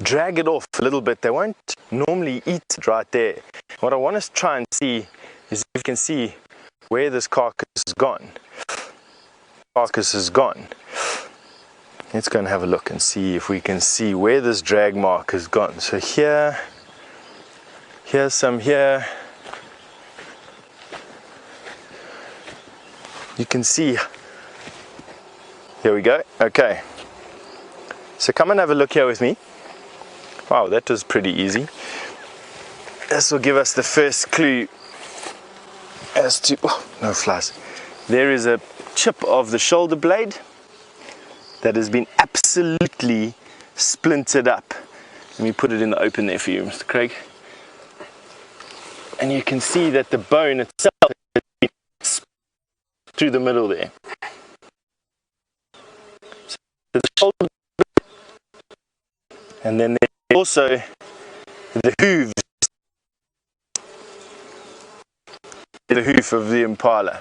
drag it off a little bit. They won't normally eat it right there. What I want to try and see is if you can see where this carcass is gone. Let's go and have a look and see if we can see where this drag mark has gone. So here's some here. You can see, here we go. Okay, so come and have a look here with me. Wow, that was pretty easy. This will give us the first clue as to, oh, no flies. There is a chip of the shoulder blade that has been absolutely splintered up. Let me put it in the open there for you, Mr. Craig. And you can see that the bone itself has been split through the middle there. So the shoulder blade, and then there's also the hooves, the hoof of the Impala.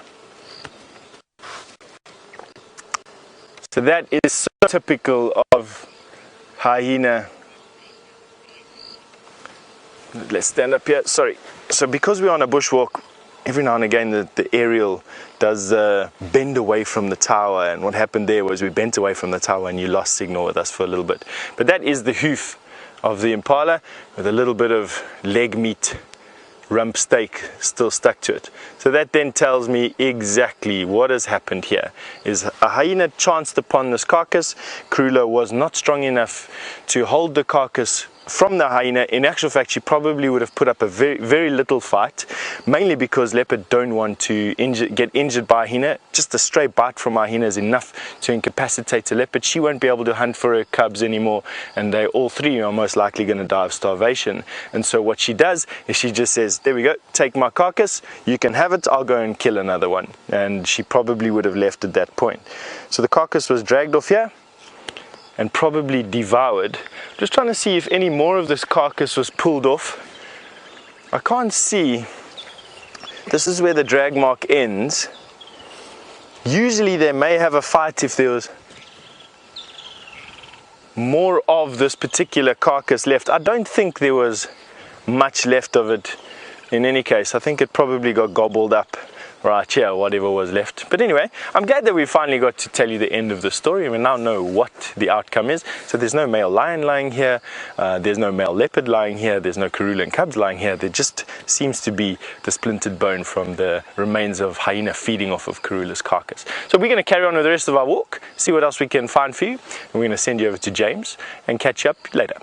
So that is so typical of hyena let's stand up here, sorry. So because we're on a bushwalk, every now and again the aerial does bend away from the tower, and what happened there was we bent away from the tower and you lost signal with us for a little bit. But that is the hoof of the Impala with a little bit of leg meat, rump steak still stuck to it. So that then tells me exactly what has happened here. Is a hyena chanced upon this carcass. Karula was not strong enough to hold the carcass from the hyena. In actual fact, she probably would have put up a very little fight, mainly because leopard don't want to get injured by a hyena. Just a stray bite from a hyena is enough to incapacitate a leopard. She won't be able to hunt for her cubs anymore, and they all three are most likely going to die of starvation. And so what she does is she just says, there we go, take my carcass, you can have it, I'll go and kill another one. And she probably would have left at that point. So the carcass was dragged off here and probably devoured. Just trying to see if any more of this carcass was pulled off. I can't see. This is where the drag mark ends. Usually they may have a fight if there was more of this particular carcass left. I don't think there was much left of it in any case. I think it probably got gobbled up right here, whatever was left. But anyway, I'm glad that we finally got to tell you the end of the story. We now know what the outcome is. So there's no male lion lying here, there's no male leopard lying here, there's no Karula and cubs lying here. There just seems to be the splintered bone from the remains of hyena feeding off of Karula's carcass. So we're going to carry on with the rest of our walk, see what else we can find for you, and we're going to send you over to James and catch you up later.